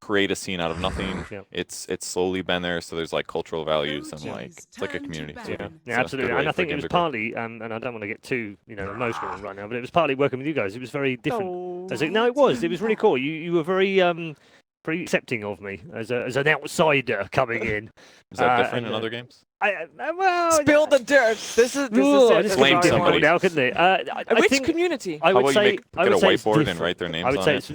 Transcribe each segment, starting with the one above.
create a scene out of nothing. Yep. It's slowly been there, so there's like cultural values and like it's like a community. So Yeah, it's a absolutely. good way And I for think it game was to grow. partly, and I don't want to get too, emotional right now, but it was partly working with you guys. It was very different. No, it was. It was really cool. You were very pretty accepting of me as an outsider coming in. Is that different in other games? Well, Spill the dirt. This is Ooh, it. this Flame could be somebody. difficult now, couldn't it? I Which think community? I How would about say you I get would a say it's whiteboard and different. write their names I would on say it?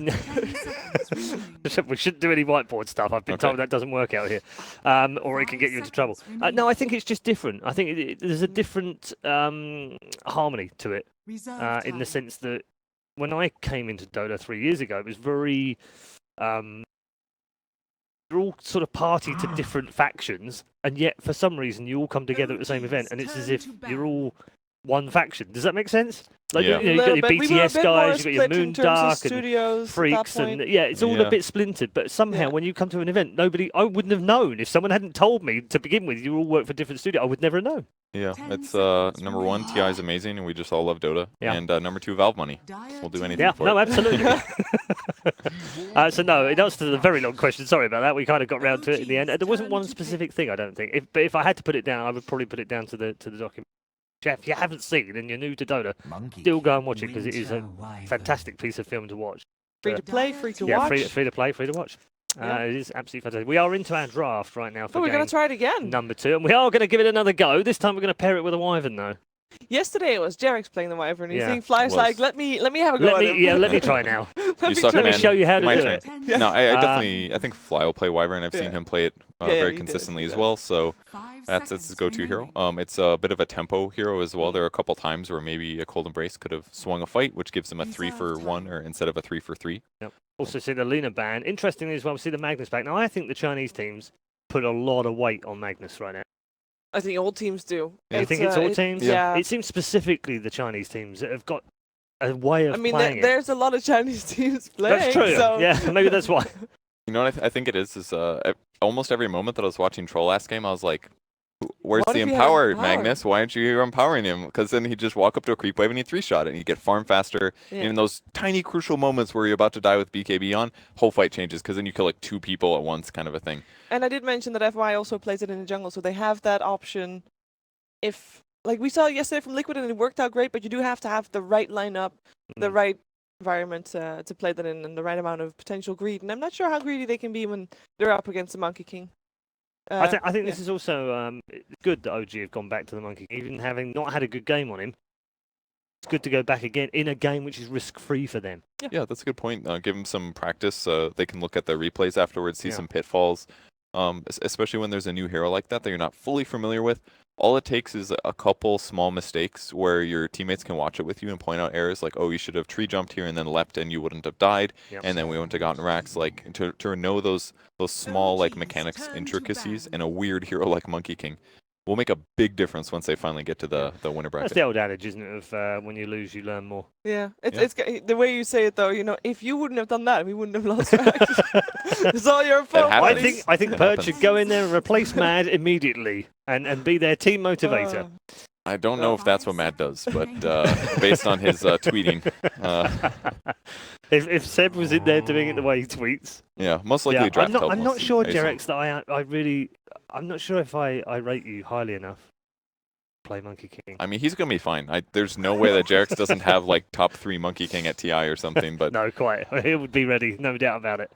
it's we shouldn't do any whiteboard stuff. I've been Okay. told that doesn't work out here, or it can get you into trouble. No, I think it's just different. I think there's a different harmony to it, in the sense that when I came into Dota 3 years ago, it was very you're all sort of party to different factions, and yet for some reason you all come together at the same event, and it's as if you're all one faction. Does that make sense? Like Yeah. you've got your BTS guys, you've got your Moondark and studios Freaks, and it's all a bit splintered. But somehow, when you come to an event, I wouldn't have known if someone hadn't told me to begin with. You all work for different studios. I would never have known. Yeah, it's number one, TI is amazing, and we just all love Dota. Yeah. And number two, Valve money. We'll do anything Yeah, for no, it. absolutely. So no, in answer to the very long question, sorry about that. We kind of got round to it in the end. There wasn't one specific thing, I don't think. But if I had to put it down, I would probably put it down to the document. Jeff, if you haven't seen and you're new to Dota, still go and watch it because it is a fantastic piece of film to watch. Free to play, free to Yeah, watch. free to play, free to watch. Yeah. It is absolutely fantastic. We are into our draft right now for But we're going to try it again. number 2, and we are going to give it another go. This time we're going to pair it with a Wyvern, though. Yesterday it was Jarek's playing the Wyvern. You Yeah. think Fly's Was. like, let me have a go at him. Let me try now. You suck, Let me man. show you how to My do turn. it. No, I think Fly will play Wyvern. I've seen him play it very he did, consistently he as did. well. So that's his go-to hero. It's a bit of a tempo hero as well. There are a couple times where maybe a Cold Embrace could have swung a fight, which gives him a 3-for-1 or instead of a 3-for-3. Yep. Also see the Lena ban. Interestingly as well, we see the Magnus back. Now I think the Chinese teams put a lot of weight on Magnus right now. I think all teams do. You think it's all teams? Yeah. It seems specifically the Chinese teams that have got a way of playing it. There's a lot of Chinese teams playing. That's true. So. Yeah, maybe that's why. You know what I think it is almost every moment that I was watching Troll last game, I was like, where's What the if he has empower, empower? Magnus? Why aren't you empowering him? Because then he'd just walk up to a creep wave and he'd 3-shot it, and you get farm faster. Yeah. And in those tiny crucial moments where you're about to die with BKB on, whole fight changes because then you kill like 2 people at once, kind of a thing. And I did mention that FY also plays it in the jungle, so they have that option. If, like we saw yesterday from Liquid, and it worked out great, but you do have to have the right lineup, the right environment to play that in, and the right amount of potential greed. And I'm not sure how greedy they can be when they're up against the Monkey King. I think this is also good that OG have gone back to the Monkey King, even having not had a good game on him. It's good to go back again in a game which is risk-free for them. Yeah, that's a good point. Give them some practice. They can look at the replays afterwards, see Yeah. some pitfalls. Especially when there's a new hero like that you're not fully familiar with. All it takes is a couple small mistakes where your teammates can watch it with you and point out errors like, oh, you should have tree jumped here and then leapt and you wouldn't have died. Yep. And then we wouldn't have gotten racks. Like to know those small like mechanics intricacies in a weird hero like Monkey King will make a big difference once they finally get to the winner That's bracket. the old adage, isn't it, of when you lose, you learn more. Yeah, it's the way you say it though. If you wouldn't have done that, we wouldn't have lost. It's all your fault. happens. I think That Purge happens. should go in there and replace Mad immediately and be their team motivator. I don't know if that's what Matt does, but based on his tweeting, If Seb was in there doing it the way he tweets, yeah, most likely yeah, draft help I'm not most sure, based on- Jerex, that I'm not sure if I rate you highly enough. Play Monkey King. I mean, he's gonna be fine. There's no way that Jarex doesn't have like top 3 Monkey King at TI or something. But No, quite. He would be ready, no doubt about it.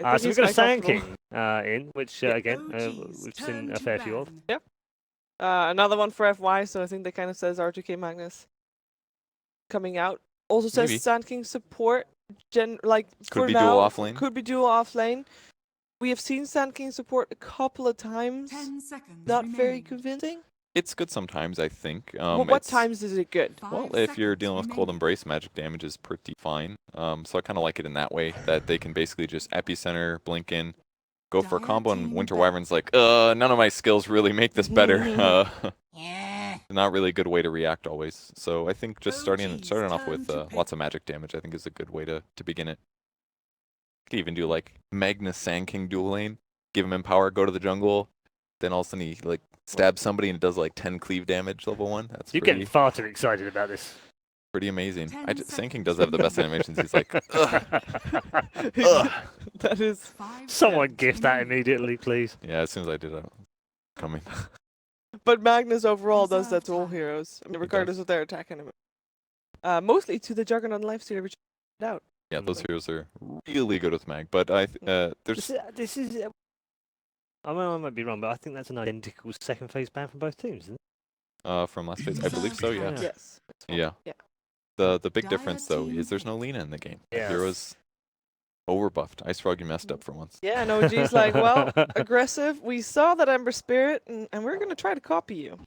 So we've got a Sand King in, which again we've seen a fair few of. Another one for FY, so I think that kind of says R2K Magnus coming out. Also says Maybe. Sand King support, Could for be now, dual off lane. Could be dual off lane. We have seen Sand King support a couple of times. Not very convincing. it's good sometimes, I think. What It's- times is it good? Well, if you're dealing with Cold Embrace, magic damage is pretty fine. So I kind of like it in that way, that they can basically just epicenter, blink in, go for a combo, and Winter Wyvern's like, none of my skills really make this better. Not really a good way to react always. So I think just starting off with lots of magic damage, I think is a good way to begin it. You could even do like Magnus Sand King dual lane, give him empower, go to the jungle, then all of a sudden he like stabs somebody and it does like 10 cleave damage level 1. That's You're pretty... getting far too excited about this. Pretty amazing. Sand King does have the best animations. He's like, ugh, ugh. That is. Someone gift that immediately, please. Yeah, as soon as I did that, coming. But Magnus overall does that to all heroes, I mean, regardless of their attack animation. Mostly to the Juggernaut Lifestealer, which out. Yeah, those heroes are really good with mag. But there's This is. I might be wrong, but I think that's an identical second phase ban from both teams, isn't it? from last phase. I believe so. Yeah. Yeah. Yes. Yeah. Yeah. The big difference though is there's no Lina in the game. The Yes. heroes overbuffed. Ice Frog, you messed up for once. Yeah, no, G's like, well, aggressive. We saw that Ember Spirit, and we're gonna try to copy you.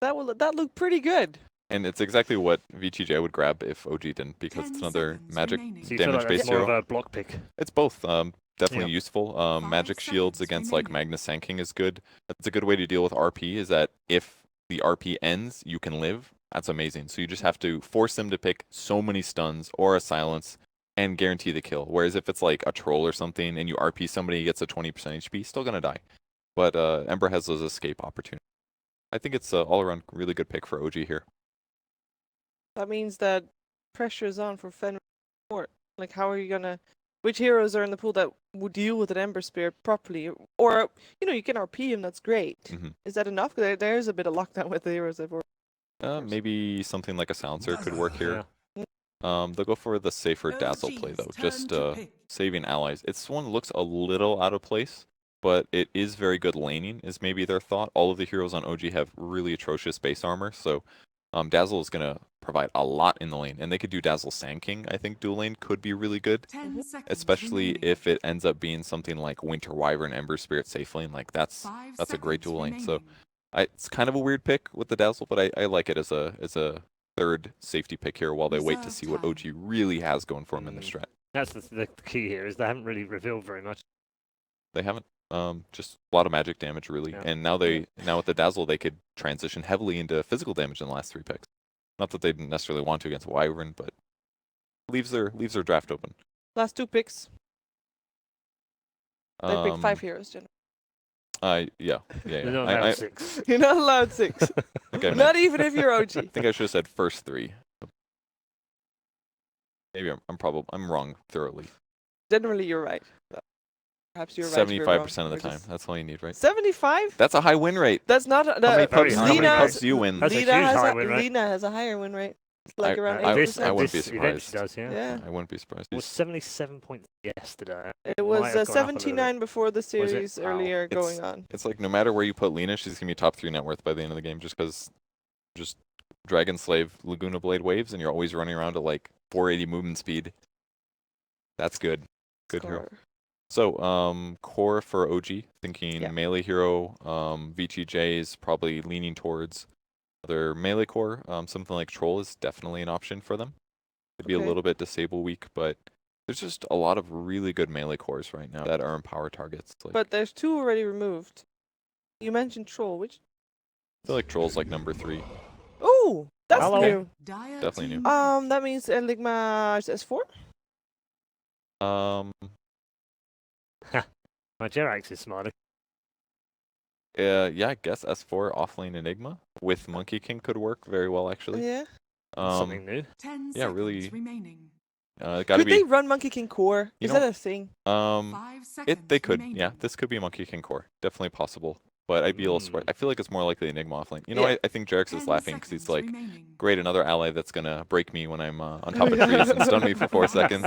That looked pretty good. And it's exactly what VGJ would grab if OG didn't, because it's another magic So you feel damage like based that's more hero. of a block pick. It's both. Definitely Yeah. useful. Magic shields against like Magnus Sand King is good. That's a good way to deal with RP. Is that if the RP ends, you can live. That's amazing. So you just have to force them to pick so many stuns or a silence and guarantee the kill. Whereas if it's like a troll or something and you RP somebody, he gets a 20% HP, still gonna die. But Ember has those escape opportunities. I think it's all around really good pick for OG here. That means that pressure is on for Fenrir. Like, how are you gonna? Which heroes are in the pool that would deal with an Ember Spirit properly? Or, you can RP him. That's great. Mhm. Is that enough? There's a bit of lockdown with the heroes that work. Maybe something like a silencer could work here. Yeah. They'll go for the safer dazzle play though, just saving allies. It's one that looks a little out of place, but it is very good laning, is maybe their thought. All of the heroes on OG have really atrocious base armor, so Dazzle is gonna provide a lot in the lane, and they could do Dazzle Sand King. I think dual lane could be really good, especially if it ends up being something like Winter Wyvern, Ember Spirit safe lane. Like that's a great dual lane. So it's kind of a weird pick with the Dazzle, but I like it as a third safety pick here while they wait to see what OG really has going for them in the strat. That's the key here, is they haven't really revealed very much. They haven't. Just a lot of magic damage really, Yeah. and now with the Dazzle they could transition heavily into physical damage in the last 3 picks. Not that they didn't necessarily want to against Wyvern, but leaves their draft open. Last 2 picks. They picked 5 heroes, Jen. Yeah. They're not allowed I 6. You're not allowed 6. think I Not even if you're OG. think I should have said first 3. Maybe I'm wrong thoroughly. Generally, you're right. Perhaps you're right. 75% of the time. That's all you need, right? 75? That's a high win rate. That's not. How many pubs Lina do you win? That's a Lina huge has high a win rate. Lina has a higher win rate. It's like around I 8%. wouldn't be This event surprised. does, yeah. Yeah. I wouldn't be surprised. It was 77 points yesterday. It might was have gone up a little bit. 79 before the series Wow. earlier It's- going on. It's like no matter where you put Lina, she's gonna be top 3 net worth by the end of the game, just because just Dragon Slave Laguna Blade waves, and you're always running around at like 480 movement speed. That's good. Good hero. Score. So, core for OG, thinking Yeah. melee hero. VGJ is probably leaning towards their melee core. Something like Troll is definitely an option for them. Could be a Okay. little bit disable weak, but there's just a lot of really good melee cores right now that are empower targets. Like, But there's 2 already removed. You mentioned Troll, which. I feel like Troll's like number 3. Oh, that's Hello. new. Definitely new. That means Enigma is S4? My Jerax is smiling. Yeah, I guess S4 offlane Enigma with Monkey King could work very well actually. Yeah. Something new. Yeah, really. Gotta Could be. they run Monkey King Core? You Is know- that a thing? They could. Yeah, this could be Monkey King core. Definitely possible. But I'd be a little surprised. I feel like it's more likely Enigma offlane. You know, Yeah. I think Jerax is laughing because he's like, great, another ally that's gonna break me when I'm on top of Yeah. trees and stun me for 4 seconds.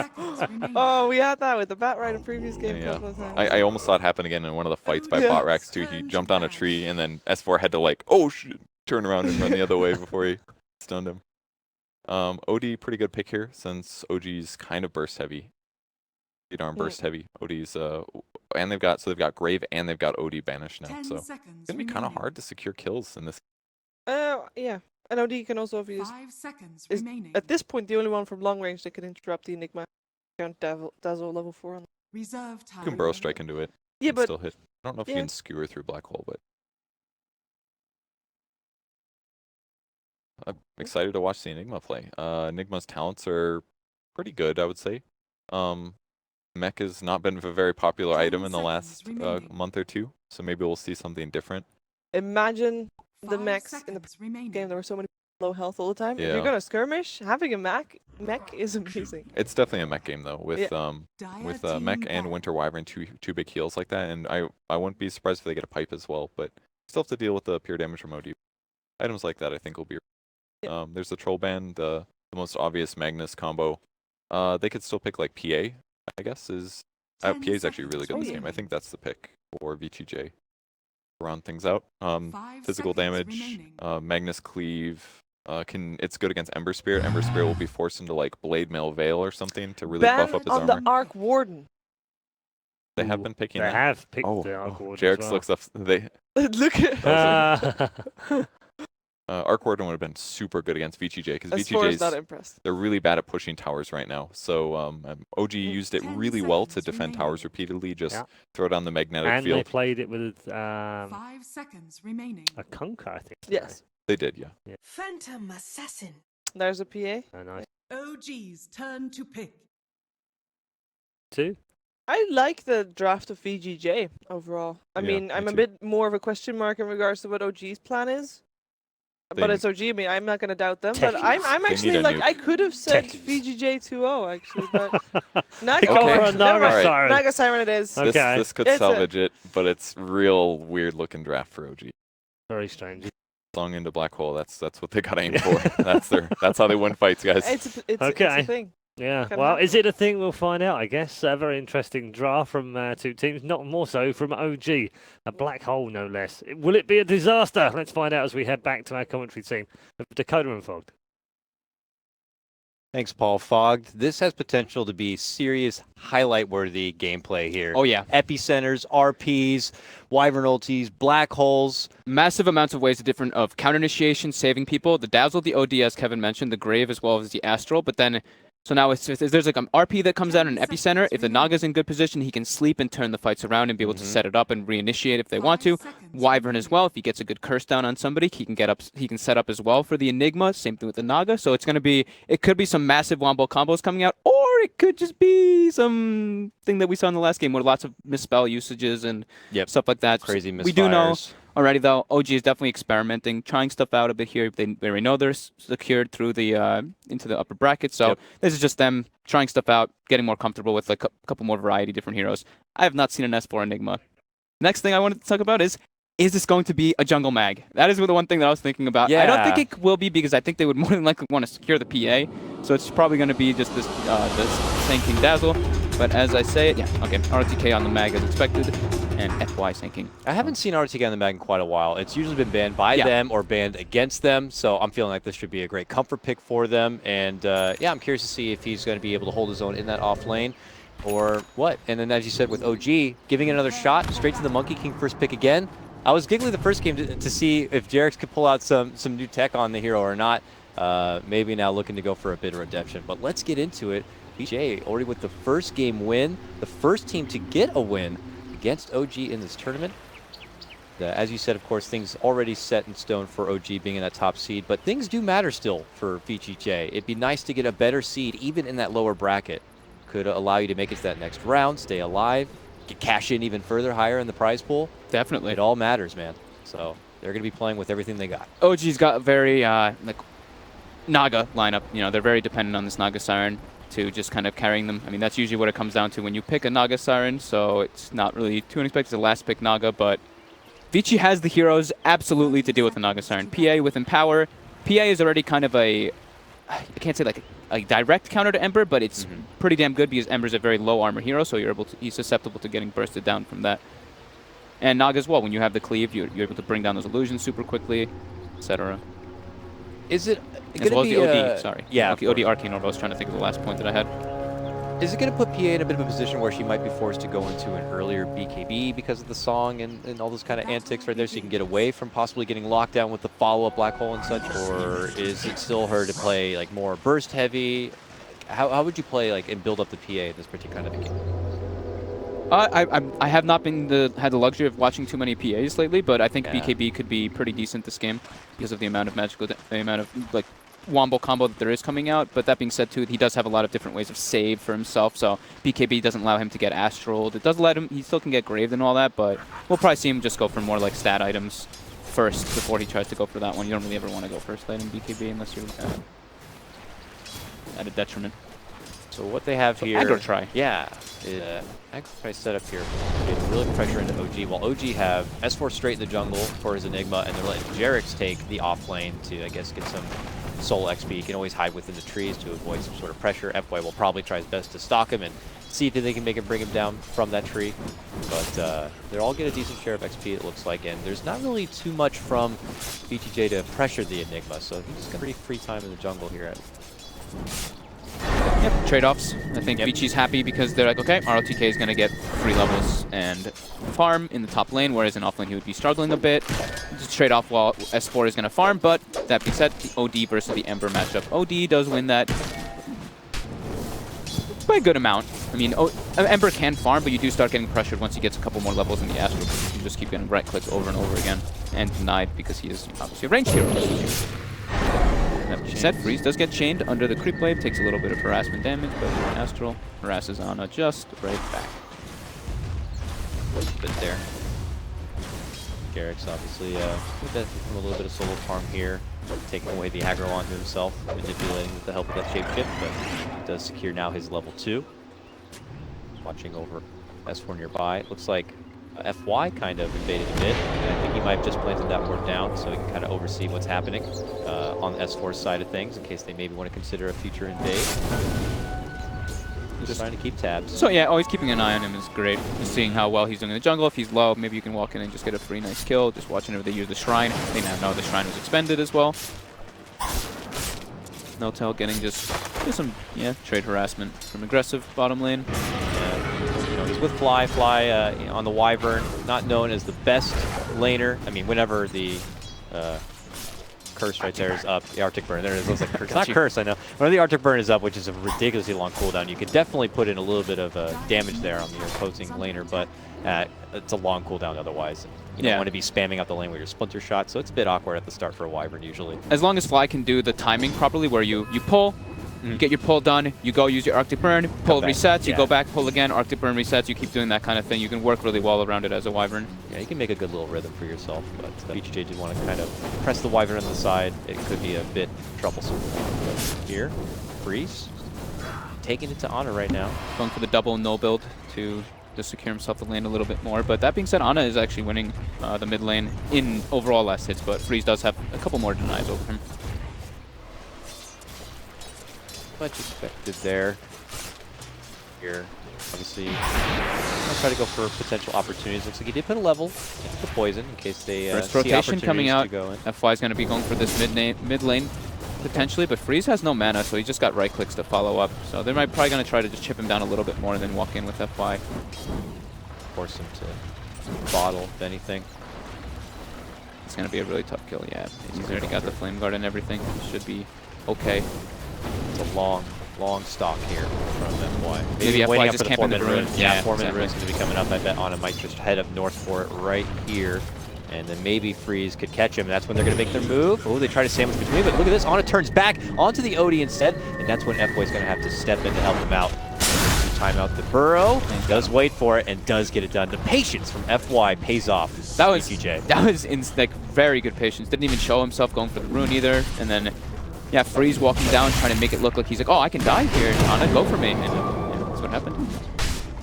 Oh, we had that with the Bat Ride in previous game. Yeah. couple of times. I almost saw it happen again in one of the fights by Yeah. Botrax too. He jumped on a tree and then S4 had to like, oh shit, turn around and run the other way before he stunned him. OD pretty good pick here since OG's kind of burst heavy. Speed arm burst heavy. OD's and they've got Grave and they've got OD banished now. So it's gonna be kind of hard to secure kills in this. Yeah. And OD can also have used. Is at this point the only one from long range that can interrupt the Enigma. Count Dazzle level 4 on. You can burrow strike into it. Yeah, and but still hit. I don't know if you yeah. can skewer through black hole, but I'm excited to watch the Enigma play. Enigma's talents are pretty good, I would say. Mech has not been a very popular item in the last month or 2, so maybe we'll see something different. imagine the mechs in the game. There were so many low health all the time. If Yeah. you're gonna skirmish, having a mech is amazing. It's definitely a mech game though, with mech and Winter Wyvern, two big heals like that, and I wouldn't be surprised if they get a pipe as well, but still have to deal with the pure damage from OD. Items like that I think will be. There's the Troll Band, the most obvious Magnus combo. They could still pick like PA, I guess is. PA is actually really good in this game. I think that's the pick for VGJ to round things out. Physical damage, Magnus Cleave. It's good against Ember Spirit. Ember Spirit will be forced into like Blade Mail Veil or something to really buff up his on armor. the Arc Warden. They have been picking. They that. have picked the Arc Warden. Jarex looks up. They Look at. Arc Warden would have been super good against VGJ because VGJ's not VGJ's impressed. they're really bad at pushing towers right now. So OG used it really well to defend towers repeatedly. Just throw down the magnetic and field. they played it with 5 seconds remaining. a Kunkka, I think. Yes. They did, yeah. Phantom Assassin. There's a PA. Oh, nice. OG's turn to pick. 2. I like the draft of VGJ overall. I Yeah, mean, me I'm a too. bit more of a question mark in regards to what OG's plan is. But They- it's OG. I mean, I'm not going to doubt them. But I'm They actually need a like, nuke. I could have said Techies. VGJ 2-0 actually, but Naga, Go for a never Naga mind. Siren. Naga Siren it is. Okay. This could It's a- salvage it, but it's real weird looking draft for OG. Very strange. Long into Black Hole, that's what they gotta aim for. That's how they win fights, guys. It's Okay. a thing. Yeah, Can well, happen. is it a thing? We'll find out, I guess. A very interesting draft from two teams, not more so from OG. A black hole, no less. Will it be a disaster? Let's find out as we head back to our commentary team of Dakota and Fogged. Thanks, Paul. Fogged. This has potential to be serious, highlight-worthy gameplay here. Oh, yeah. Epicenters, RPs, Wyvern ultis, black holes. Massive amounts of ways of counter initiation, saving people. The Dazzle, the OD, as Kevin mentioned, the Grave, as well as the Astral. But then, so now if there's like an RP that comes out in an epicenter, if the Naga's in good position, he can sleep and turn the fights around and be able to set it up and reinitiate if they want to. Wyvern as well, if he gets a good curse down on somebody, he can set up as well for the Enigma. Same thing with the Naga. So it could be some massive wombo combos coming out, or it could just be some thing that we saw in the last game where lots of misspell usages and stuff like that. Crazy misfires. We do know already, though, OG is definitely experimenting, trying stuff out a bit here. They already know they're secured through the into the upper bracket, so this is just them trying stuff out, getting more comfortable with a couple more variety, different heroes. I have not seen an S4 Enigma. Next thing I wanted to talk about is this going to be a jungle mag? That is the one thing that I was thinking about. I don't think it will be because I think they would more than likely want to secure the PA, so it's probably going to be just this Sand King Dazzle. But as I say it, RTK on the mag as expected, and FY sinking. I haven't seen RTK on the mag in quite a while. It's usually been banned by them or banned against them, so I'm feeling like this should be a great comfort pick for them. And I'm curious to see if he's going to be able to hold his own in that off lane or what. And then as you said with OG, giving it another shot, straight to the Monkey King first pick again. I was giggling the first game to see if Jarex could pull out some new tech on the hero or not. Maybe now looking to go for a bit of redemption. But let's get into it. VGJ already with the first game win, the first team to get a win against OG in this tournament. As you said, of course, things already set in stone for OG being in that top seed, but things do matter still for VGJ. It'd be nice to get a better seed even in that lower bracket. Could allow you to make it to that next round, stay alive, cash in even further higher in the prize pool. Definitely. It all matters, man. So they're going to be playing with everything they got. OG's got a very Naga lineup. You know, they're very dependent on this Naga Siren to just kind of carrying them. I mean, that's usually what it comes down to when you pick a Naga Siren, so it's not really too unexpected. It's the last pick Naga, but Vici has the heroes absolutely to deal with the Naga Siren. PA with Empower. PA is already kind of I can't say like a direct counter to Ember, but it's pretty damn good because Ember's a very low armor hero, so he's susceptible to getting bursted down from that. And Naga as well, when you have the cleave, you're able to bring down those illusions super quickly, etc. Is it As well as the OD, sorry. Yeah. OD Arcane Orb, I was trying to think of the last point that I had. Is it going to put PA in a bit of a position where she might be forced to go into an earlier BKB because of the song and all those kind of antics right there, so you can get away from possibly getting locked down with the follow-up black hole and such? Or is it still her to play like more burst heavy? How would you play like and build up the PA in this particular kind of game? I have not had the luxury of watching too many PAs lately, but I think BKB could be pretty decent this game because of the amount of like wombo combo that there is coming out. But that being said, too, he does have a lot of different ways of save for himself. So BKB doesn't allow him to get astraled. It does let him. He still can get graved and all that, but we'll probably see him just go for more like stat items. first before he tries to go for that one. You don't really ever want to go first late in BKB unless you're at a detriment. So what they have here... Aggro try. Yeah. Aggro try set up here. It's really pressure into OG. While OG have S4 straight in the jungle for his Enigma, and they're letting Jarix take the off lane to, I guess, get some soul XP. He can always hide within the trees to avoid some sort of pressure. FY will probably try his best to stalk him and see if they can make him bring him down from that tree. But they'll all get a decent share of XP, it looks like, and there's not really too much from VGJ to pressure the Enigma, so he's got pretty free time in the jungle here. Yep, trade-offs. I think VG's happy because they're like, okay, ROTK is going to get free levels and farm in the top lane, whereas in off lane he would be struggling a bit. Just trade off while S4 is going to farm, but that being said, the OD versus the Ember matchup. OD does win that by a good amount. I mean, Ember can farm, but you do start getting pressured once he gets a couple more levels in the Astral. You can just keep getting right clicks over and over again, and denied because he is obviously a ranged hero. That being said, Freeze does get chained under the creep wave, takes a little bit of harassment damage, but Astral harasses Ana just right back. Bit there. Garrick's obviously benefit from a little bit of solo farm here, taking away the aggro onto himself, manipulating with the help of that shapeshift, but he does secure now his level 2. Watching over S4 nearby. It looks like FY kind of invaded a bit, and I think he might have just planted that ward down so he can kind of oversee what's happening on the S4 side of things in case they maybe want to consider a future invade. Just trying to keep tabs. So yeah, always keeping an eye on him is great. Just seeing how well he's doing in the jungle. If he's low, maybe you can walk in and just get a free nice kill. Just watching if they use the shrine. They now know the shrine was expended as well. No-Tail getting just some trade harassment from aggressive bottom lane. He's with Fly on the Wyvern, not known as the best laner. I mean, whenever the curse right there is up, the Arctic Burn, there it is, looks like curse. It's not curse, I know. Whenever the Arctic Burn is up, which is a ridiculously long cooldown, you can definitely put in a little bit of damage there on the opposing laner, but it's a long cooldown otherwise. You don't want to be spamming out the lane with your Splinter Shot, so it's a bit awkward at the start for a Wyvern usually. As long as Fly can do the timing properly, where you pull, get your pull done, you go use your Arctic Burn, pull resets, you go back, pull again, Arctic Burn resets, you keep doing that kind of thing. You can work really well around it as a Wyvern. Yeah, you can make a good little rhythm for yourself, but VGJ did want to kind of press the Wyvern on the side. It could be a bit troublesome. But here, Freeze, taking it to Ana right now. Going for the double no build to just secure himself the lane a little bit more. But that being said, Ana is actually winning the mid lane in overall last hits, but Freeze does have a couple more denies over him. Much expected there. Here, obviously, I'll try to go for potential opportunities. Looks like he did put a level into the poison in case they First see rotation coming out. to go in. FY is going to be going for this mid lane potentially, but Freeze has no mana, so he just got right clicks to follow up. So they're probably going to try to just chip him down a little bit more and then walk in with FY. Force him to bottle, if anything. It's going to be a really tough kill, yeah. He's already got the Flame Guard and everything. He should be okay. It's a long stock here from FY. Maybe FY waiting just up for the camping the rune. Yeah, 4-minute rune is going to be coming up. I bet Ana might just head up north for it right here. And then maybe Freeze could catch him. That's when they're going to make their move. Oh, they try to sandwich between, but look at this. Ana turns back onto the OD instead. And that's when FY is going to have to step in to help him out. Time out the burrow. And does wait for it and does get it done. The patience from FY pays off. That was VGJ. That was like very good patience. Didn't even show himself going for the rune either. And then yeah, Freeze walking down, trying to make it look like he's like, oh, I can die here. Ana, go for me. And that's what happened.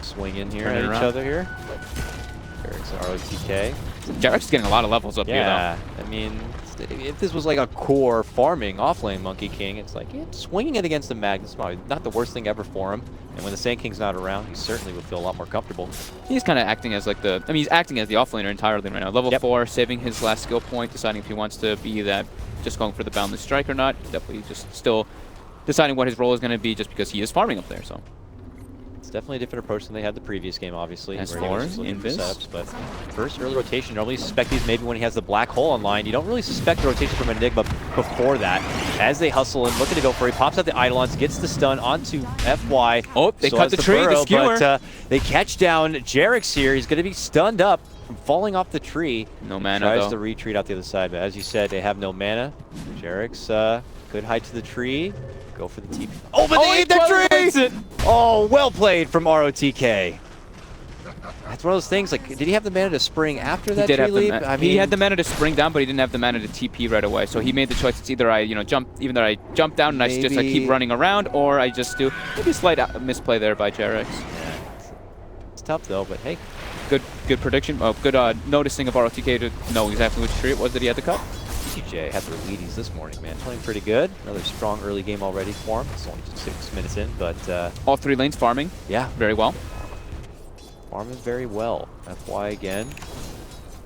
Swing in here at each other here. Jarix ROTK. Jarix is getting a lot of levels up here, though. Yeah, I mean, if this was like a core farming offlane Monkey King, it's like swinging it against the Magnus is probably not the worst thing ever for him. And when the Sand King's not around, he certainly would feel a lot more comfortable. He's kind of acting as like he's acting as the offlaner entirely right now. Level 4, saving his last skill point, deciding if he wants to be that, just going for the Boundless Strike or not. Definitely just still deciding what his role is going to be just because he is farming up there, so. It's definitely a different approach than they had the previous game, obviously. S4, where he was just looking for Invis. setups, but first early rotation, normally suspect these maybe when he has the black hole online. You don't really suspect the rotation from Enigma before that. As they hustle and looking to go for it, he pops out the Eidolons, gets the stun onto FY. Oh, they cut the tree, the skewer. But they catch down Jarix here. He's going to be stunned up from falling off the tree. No mana, Tries though. to retreat out the other side, but as you said, they have no mana. Jarix could hide to the tree. Go for the TP. Oh, but they ate the tree! Oh, well played from ROTK. That's one of those things, like, did he have the mana to spring after He that did tree have the leap? mana. He had the mana to spring down, but he didn't have the mana to TP right away. So he made the choice. It's either I, jump, even though I jump down and I just keep running around, or I just do maybe a slight misplay there by Jarex. Yeah, it's tough though, but hey. Good prediction. Oh, good noticing of ROTK to know exactly which tree it was that he had to cut. VGJ had their leadies this morning, man. Playing pretty good. Another strong early game already for him. It's only just 6 minutes in, but all 3 lanes farming. Yeah, very well. Farming very well. FY again.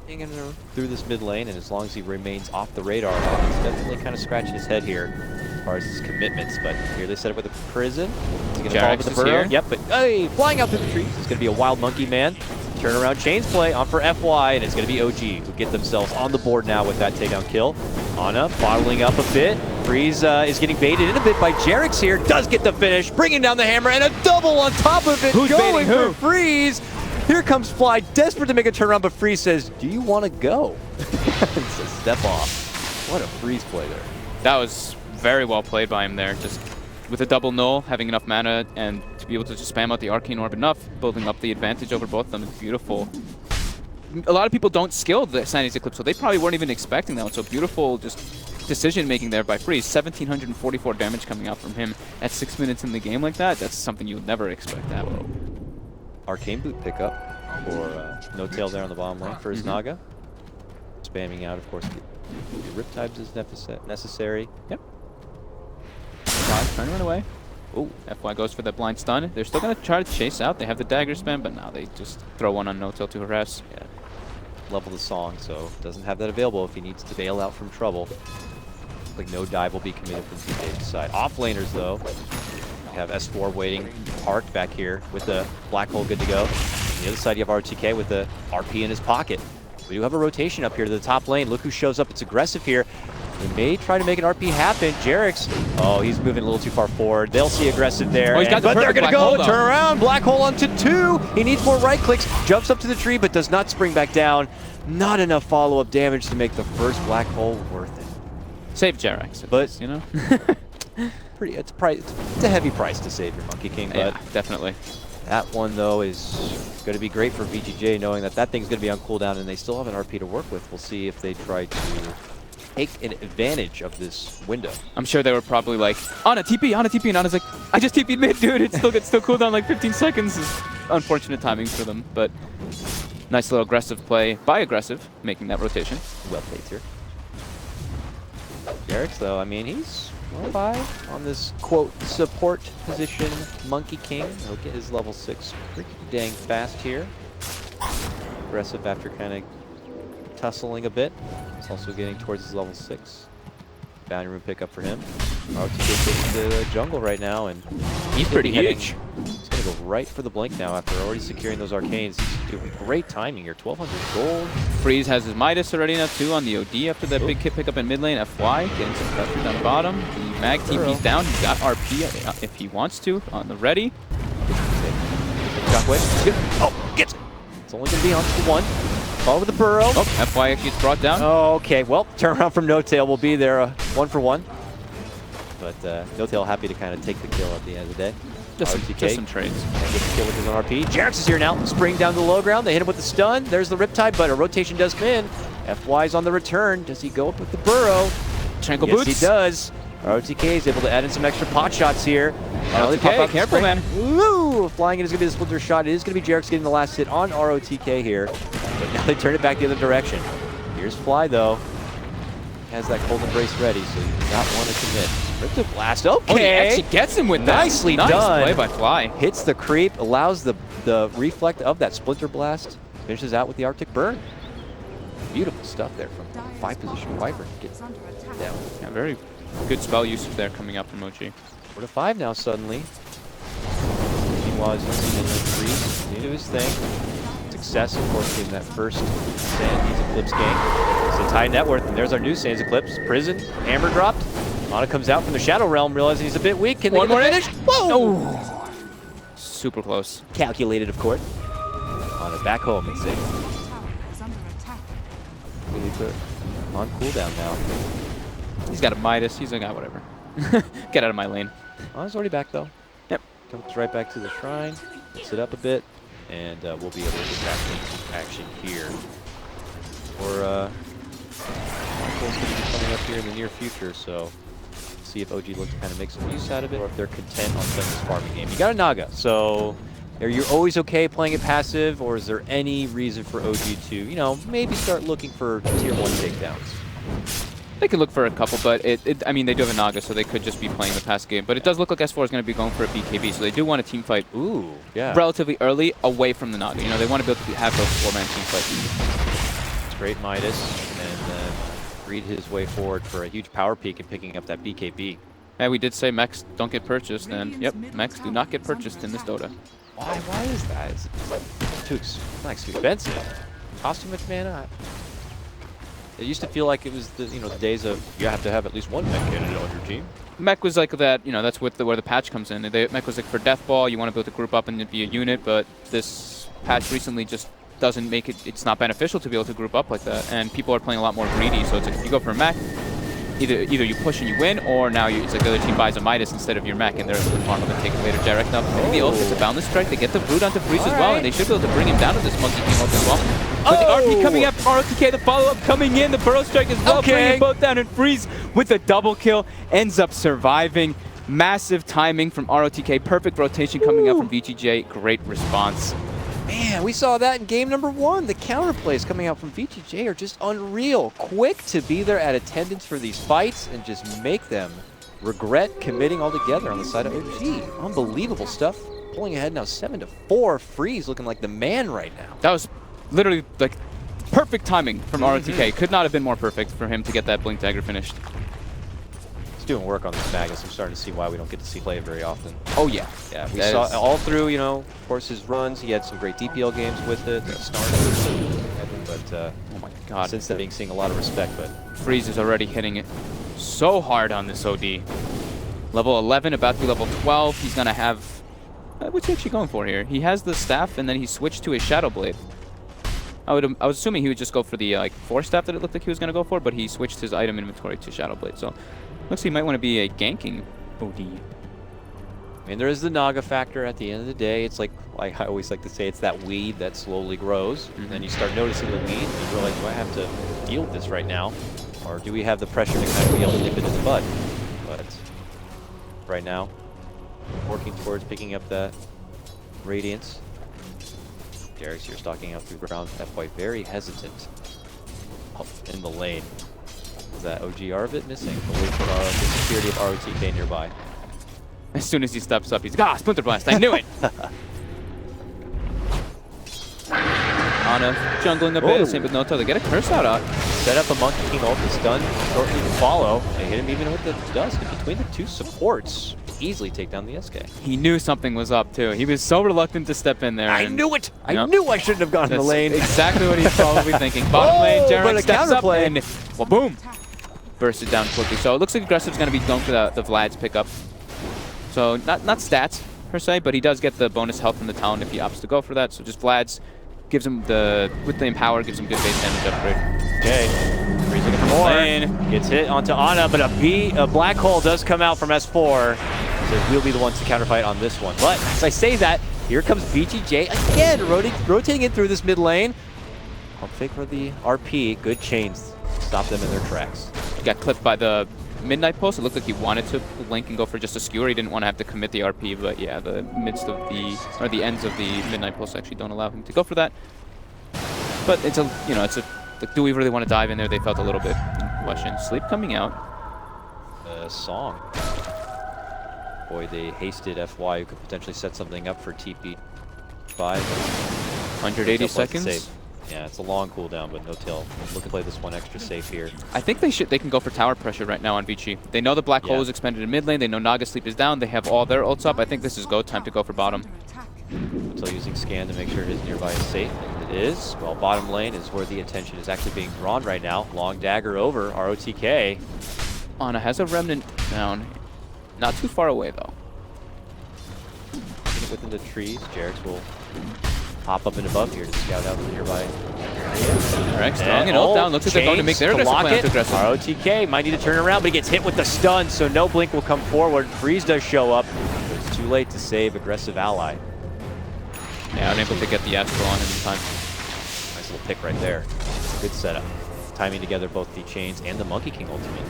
Hanging through this mid lane, and as long as he remains off the radar, he's definitely kind of scratching his head here as far as his commitments. But here they set up with a prison. He's going to fall with the burrow. Yep, but hey, flying out through the trees. It's going to be a wild monkey man. Turnaround chains play on for FY, and it's going to be OG who get themselves on the board now with that takedown kill. Ana bottling up a bit. Freeze is getting baited in a bit by Jarex here. Does get the finish, bringing down the hammer, and a double on top of it. Who's going baiting for Freeze. Here comes Fly, desperate to make a turnaround, but Freeze says, do you want to go? It's a step off. What a Freeze play there. That was very well played by him there. Just with a double null, having enough mana, and to be able to just spam out the Arcane Orb enough, building up the advantage over both of them is beautiful. A lot of people don't skill the Sanity's Eclipse, so they probably weren't even expecting that one. So beautiful just decision-making there by Freeze. 1,744 damage coming out from him at 6 minutes in the game like that. That's something you would never expect to happen. Arcane Boot pickup for No Tail there on the bottom lane for his Naga. Spamming out, of course, the Riptides is necessary. Yep. Trying to run away. Oh, FY goes for the blind stun. They're still going to try to chase out. They have the dagger spam, but now they just throw one on No Tail to harass. Yeah. Level the song, so doesn't have that available if he needs to bail out from trouble. Like no dive will be committed from VGJ's side. Offlaners though, we have S4 waiting, parked back here with the black hole good to go. On the other side you have RTK with the RP in his pocket. We do have a rotation up here to the top lane. Look who shows up. It's aggressive here. They may try to make an RP happen. Jarex, oh, he's moving a little too far forward. They'll see aggressive there. Oh, he's got the but they're going to black go, hole, turn around. Black hole onto 2. He needs more right clicks. Jumps up to the tree, but does not spring back down. Not enough follow-up damage to make the first black hole worth it. Save Jarex, but least, you know? It's a heavy price to save your Monkey King, but yeah, definitely. That one, though, is going to be great for VGJ, knowing that that thing's going to be on cooldown, and they still have an RP to work with. We'll see if they try to take an advantage of this window. I'm sure they were probably like, Ana TP, and Ana's like, I just TP'd mid, dude. It's still cooldown like 15 seconds. It's unfortunate timing for them, but nice little aggressive play by aggressive, making that rotation. Well played here. Jarex, though, I mean, he's 1-5 on this, quote, support position. Monkey King, he'll get his level 6 pretty dang fast here. Aggressive after kind of tussling a bit. He's also getting towards his level 6. Boundary room pickup for him. RTK takes the jungle right now, and he's pretty huge. He's going to go right for the blink now after already securing those arcanes. He's doing great timing here. 1,200 gold. Freeze has his Midas already now too on the OD after that big kit pickup in mid lane. FY getting some pressure down bottom. The mag TP's down. He's got RP if he wants to on the ready. Shockwave. Oh, gets it. It's only going to be on to 1. Follow with the burrow. Oh, FY gets brought down. Oh, okay, well, turnaround from No Tail will be there 1 for 1. But No Tail happy to kind of take the kill at the end of the day. Just some trades. And get the kill with his own RP. Jarex is here now, spring down to the low ground. They hit him with the stun. There's the Riptide, but a rotation does come in. FY's on the return. Does he go up with the burrow? Tranquil yes, boots. He does. ROTK is able to add in some extra pot shots here. ROTK, careful, man. Woo! Flying in is going to be the splinter shot. It is going to be Jarex getting the last hit on ROTK here. But now they turn it back the other direction. Here's Fly, though. He has that cold embrace ready, so he does not want to commit. Riptide blast. Okay. Oh, he actually gets him with that. Nicely nice done. Play by Fly. Hits the creep, allows the reflect of that splinter blast. Finishes out with the Arctic Burn. Beautiful stuff there from 5 position Wyvern. Get down. Yeah, very good spell usage there coming up from OG. 4 to 5 now suddenly. Meanwhile, he's using Freeze to do his thing. Success, of course, in that first Sandy's Eclipse game. So tie net worth, and there's our new Sandy's Eclipse. Prison, hammer dropped. Ana comes out from the Shadow Realm, realizing he's a bit weak. Can they One get more the finish? Whoa! Oh. Super close. Calculated, of course. Ana back home and safe. Really good. On cooldown now. He's got a Midas. He's like, ah, whatever. Get out of my lane. Ana's already back, though. Yep. Comes right back to the shrine. Gets it up a bit. and we'll be able to get back into action here. Or going to be coming up here in the near future, so see if OG look to kind of make some use out of it, or if they're content on playing this farming game. You got a Naga, so are you always okay playing it passive, or is there any reason for OG to, you know, maybe start looking for tier 1 takedowns? They could look for a couple, but I mean, they do have a Naga, so they could just be playing the pass game. But it does look like S4 is going to be going for a BKB, so they do want a team fight. Ooh, yeah. Relatively early, away from the Naga. You know, they want to be able to have those 4-man team fights. It's great Midas, and read his way forward for a huge power peak and picking up that BKB. And we did say mechs don't get purchased, and yep, mechs do not get purchased in this Dota. Why is that? It's too expensive. Cost too much mana? It used to feel like it was the the days of you have to have at least one mech candidate on your team. Mech was like that, that's with where the patch comes in. Mech was like for death ball, you want to be able to group up and be a unit, but this patch recently just doesn't make it's not beneficial to be able to group up like that, and people are playing a lot more greedy. So it's like if you go for a mech, either you push and you win, or now it's like the other team buys a Midas instead of your mech, and they're able to farm up and take it later. Direct up, hitting the ult, it's a boundless strike. They get the root onto Freeze as well, and they should be able to bring him down to this monkey team ult as well. But the RP coming up, ROTK, the follow-up coming in, the burrow strike as well, bringing them both down, and Freeze with a double kill ends up surviving. Massive timing from ROTK, perfect rotation coming up from VGJ, great response. Man, we saw that in game number 1. The counterplays coming out from VGJ are just unreal. Quick to be there at attendance for these fights and just make them regret committing altogether on the side of OG. Unbelievable stuff. Pulling ahead now 7-4. Freeze looking like the man right now. That was literally like perfect timing from ROTK. Could not have been more perfect for him to get that Blink Dagger finished. He's doing work on this Magus. I'm starting to see why we don't get to see play very often. Oh yeah. Yeah, we saw all through, of course, his runs. He had some great DPL games with it. But oh my god. Since then, seeing a lot of respect. But Freeze is already hitting it so hard on this OD. Level 11, about to be level 12. He's gonna have. What's he actually going for here? He has the staff, and then he switched to his Shadow Blade. I was assuming he would just go for the Force Staff that it looked like he was gonna go for, but he switched his item inventory to Shadow Blade. So looks like he might want to be a ganking OD. I mean, there is the Naga factor at the end of the day. It's like I always like to say, it's that weed that slowly grows. And then you start noticing the weed, and you realize, do I have to deal with this right now? Or do we have the pressure to kind of be able to nip it in the bud? But right now, working towards picking up that Radiance. Derek's here stalking out through ground. FY very hesitant up in the lane. Is that OG Arvid missing? Away from the security of ROTK nearby. As soon as he steps up, he's like, Splinter Blast, I knew it! Ana jungling a bit, same with Noto. They get a curse out. Set up a Monkey King ult, the stun shortly to follow. They hit him even with the dust. And between the two supports, easily take down the SK. He knew something was up too. He was so reluctant to step in there. I knew it! I knew I shouldn't have gone in the lane. Exactly what he's probably thinking. Bottom lane, Jarek steps up and, well, boom! Bursted down quickly. So it looks like Aggressive's going to be going for the Vlad's pickup. So not stats per se, but he does get the bonus health from the Talon if he opts to go for that. So just Vlad's gives him with the Empower, gives him good base damage upgrade. Okay. Freeze looking for more. Gets hit onto Ana, but a black hole does come out from S4. So we'll be the ones to counterfight on this one. But as I say that, here comes VGJ again, rotating in through this mid lane. Pump fake for the RP. Good chains. Stop them in their tracks. He got clipped by the Midnight Pulse. It looked like he wanted to blink and go for just a skewer. He didn't want to have to commit the RP, but yeah, the the ends of the Midnight Pulse actually don't allow him to go for that. But it's like, do we really want to dive in there? They felt a little bit in question. Sleep coming out. Song. Boy, they hasted FY, who could potentially set something up for TP5. 180 seconds. Yeah, it's a long cooldown, but no till. Look to play this one extra safe here. I think they can go for tower pressure right now on VG. They know the black hole is expended in mid lane. They know Naga Sleep is down. They have all their ults up. I think this is go time to go for bottom. So using scan to make sure his nearby is safe, and it is. Well, bottom lane is where the attention is actually being drawn right now. Long dagger over, ROTK. Ana has a remnant down. Not too far away though. Within the trees, Jarex will hop up and above here to scout out the nearby. Direct strong and ult down. Looks like they're going to make their aggressive plan after aggressive. ROTK might need to turn around, but he gets hit with the stun, so no blink will come forward. Freeze does show up, but it's too late to save aggressive ally. Yeah, unable to get the Astral on him in time. Nice little pick right there. Good setup. Timing together both the chains and the Monkey King ultimate.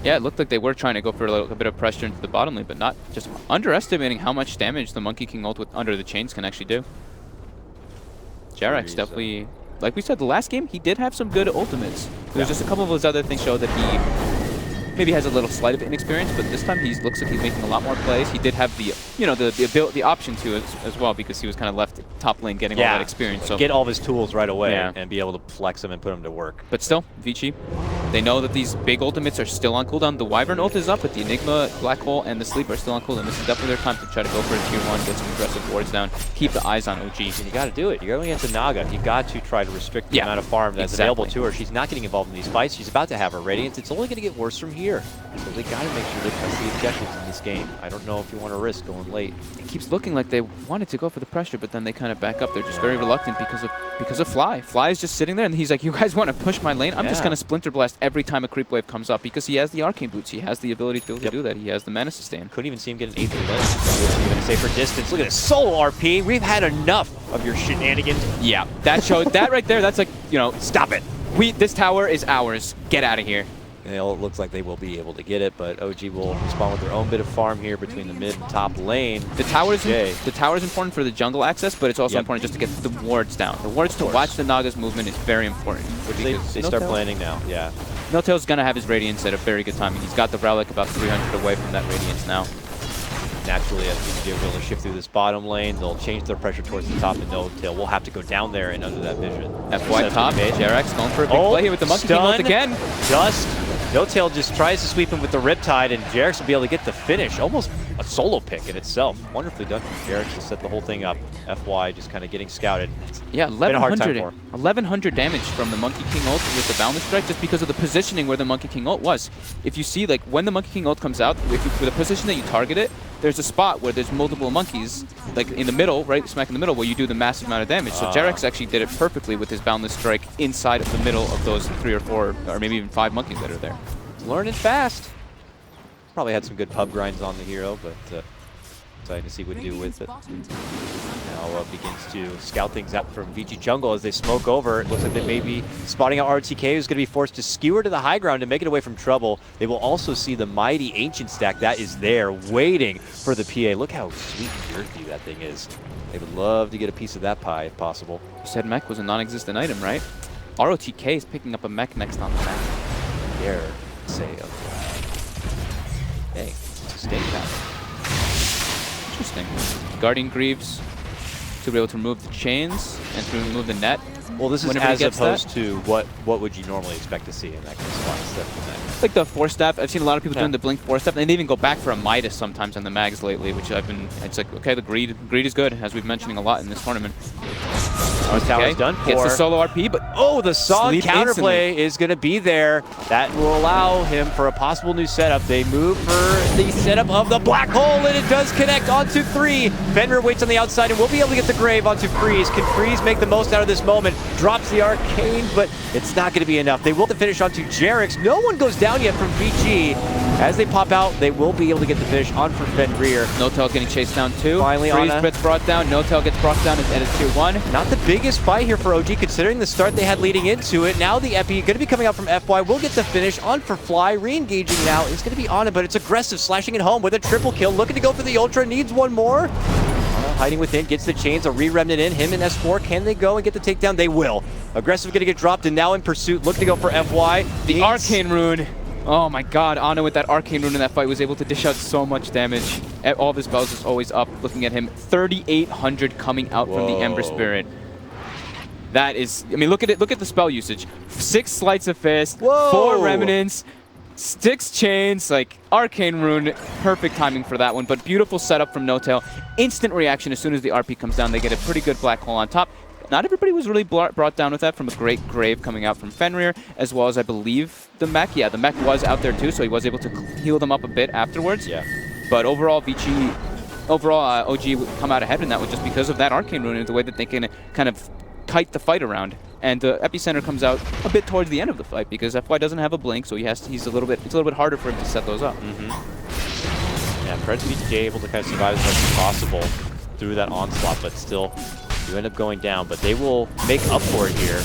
Yeah, it looked like they were trying to go for a bit of pressure into the bottom lane, but not just underestimating how much damage the Monkey King ult with under the chains can actually do. Jarex definitely, like we said, the last game, he did have some good ultimates. There's just a couple of those other things show that he maybe has a little slight of inexperience, but this time he looks like he's making a lot more plays. He did have the, you know, the option to as well, because he was kind of left top lane getting all that experience. So get all of his tools right away and be able to flex them and put them to work. But still, VG, they know that these big ultimates are still on cooldown. The Wyvern ult is up, but the Enigma, Black Hole, and the Sleep are still on cooldown. This is definitely their time to try to go for a tier 1, get some aggressive wards down, keep the eyes on OG. And you got to do it. You're going against a Naga. You got to try to restrict the amount of farm that's available to her. She's not getting involved in these fights. She's about to have her Radiance. It's only going to get worse from here. So they got to make sure they press the objectives in this game. I don't know if you want to risk going late. It keeps looking like they wanted to go for the pressure, but then they kind of back up. They're just very reluctant because of Fly. Fly is just sitting there, and he's like, "You guys want to push my lane? I'm just going to Splinter Blast every time a creep wave comes up," because he has the Arcane Boots. He has the ability to do that. He has the Mana Sustain. Couldn't even see him get an 8th lane. Even a safer distance. Look at this solo RP. We've had enough of your shenanigans. Yeah, that showed that right there. That's like, you know, stop it. This tower is ours. Get out of here. It looks like they will be able to get it, but OG will respond with their own bit of farm here between the mid and top lane. The tower is important for the jungle access, but it's also important just to get the wards down. The wards to watch the Naga's movement is very important. Which they start planning now, yeah. No-Tail's going to have his Radiance at a very good timing. He's got the Relic about 300 away from that Radiance now. Naturally, as VGJ are able to shift through this bottom lane, they'll change their pressure towards the top, and No-Tail will have to go down there and under that vision. FY top, Jarex going for a big play here with the Monkey King ult again. No-Tail just tries to sweep him with the Riptide, and Jarex will be able to get the finish. Almost a solo pick in itself. Wonderfully done from Jarex to set the whole thing up. FY just kind of getting scouted. Yeah, 1100 damage from the Monkey King ult with the Boundless Strike, just because of the positioning where the Monkey King ult was. If you see, like, when the Monkey King ult comes out, with the position that you target it, there's a spot where there's multiple monkeys, like in the middle, right, smack in the middle, where you do the massive amount of damage. So Jarex actually did it perfectly with his Boundless Strike inside of the middle of those 3 or 4, or maybe even 5 monkeys that are there. Learning fast. Probably had some good pub grinds on the hero, but excited to see what to do with it. Now begins to scout things out from VG Jungle as they smoke over. It looks like they may be spotting out RTK, who's going to be forced to skewer to the high ground to make it away from trouble. They will also see the mighty Ancient stack that is there waiting for the PA. Look how sweet and girthy that thing is. They would love to get a piece of that pie if possible. You said mech was a non-existent item, right? ROTK is picking up a mech next on the map. Dare say hey, sustain that. Interesting. Guardian Greaves to be able to remove the chains and to remove the net. Well, this is as opposed to what would you normally expect to see in that kind of spot instead of the mag. Like the 4-step. I've seen a lot of people doing the Blink 4-step, and they even go back for a Midas sometimes on the mags lately, which it's like, okay, the greed is good, as we've been mentioning a lot in this tournament. Tower's done for. Gets the solo RP, but the Song counterplay is going to be there. That will allow him for a possible new setup. They move for the setup of the Black Hole, and it does connect onto 3. Fenrir waits on the outside, and will be able to get the Grave onto Freeze. Can Freeze make the most out of this moment? Drops the Arcane, but it's not going to be enough. They will have to finish onto Jarex. No one goes down yet from VG. As they pop out, they will be able to get the finish on for Fenrir. No-Tail's getting chased down too. Finally, Freeze gets brought down. No-Tail gets brought down at tier 1. Not the biggest fight here for OG, considering the start they had leading into it. Now the Epi going to be coming out from FY. Will get the finish on for Fly. Re-engaging now is going to be on it, but it's aggressive, slashing it home with a triple kill. Looking to go for the Ultra, needs one more. Hiding within, gets the chains, a re-remnant in. Him and S4, can they go and get the takedown? They will. Aggressive going to get dropped, and now in pursuit, looking to go for FY. The Arcane Rune. Oh my god, Ana with that Arcane Rune in that fight was able to dish out so much damage. All of his spells is always up. Looking at him, 3,800 coming out from the Ember Spirit. That is, I mean, look at it. Look at the spell usage. 6 Sleights of Fist, 4 Remnants, 6 chains, like Arcane Rune, perfect timing for that one, but beautiful setup from No-Tail. Instant reaction as soon as the RP comes down. They get a pretty good Black Hole on top. Not everybody was really brought down with that, from a great Grave coming out from Fenrir, as well as, I believe, the mech. Yeah, the mech was out there too, so he was able to heal them up a bit afterwards. Yeah. But overall, OG would come out ahead in that one just because of that Arcane Rune and the way that they can kind of kite the fight around. And Epicenter comes out a bit towards the end of the fight because FY doesn't have a blink, so it's a little bit harder for him to set those up. Yeah, Fred's VGJ able to kind of survive as much as possible through that onslaught, but still You end up going down, but they will make up for it here.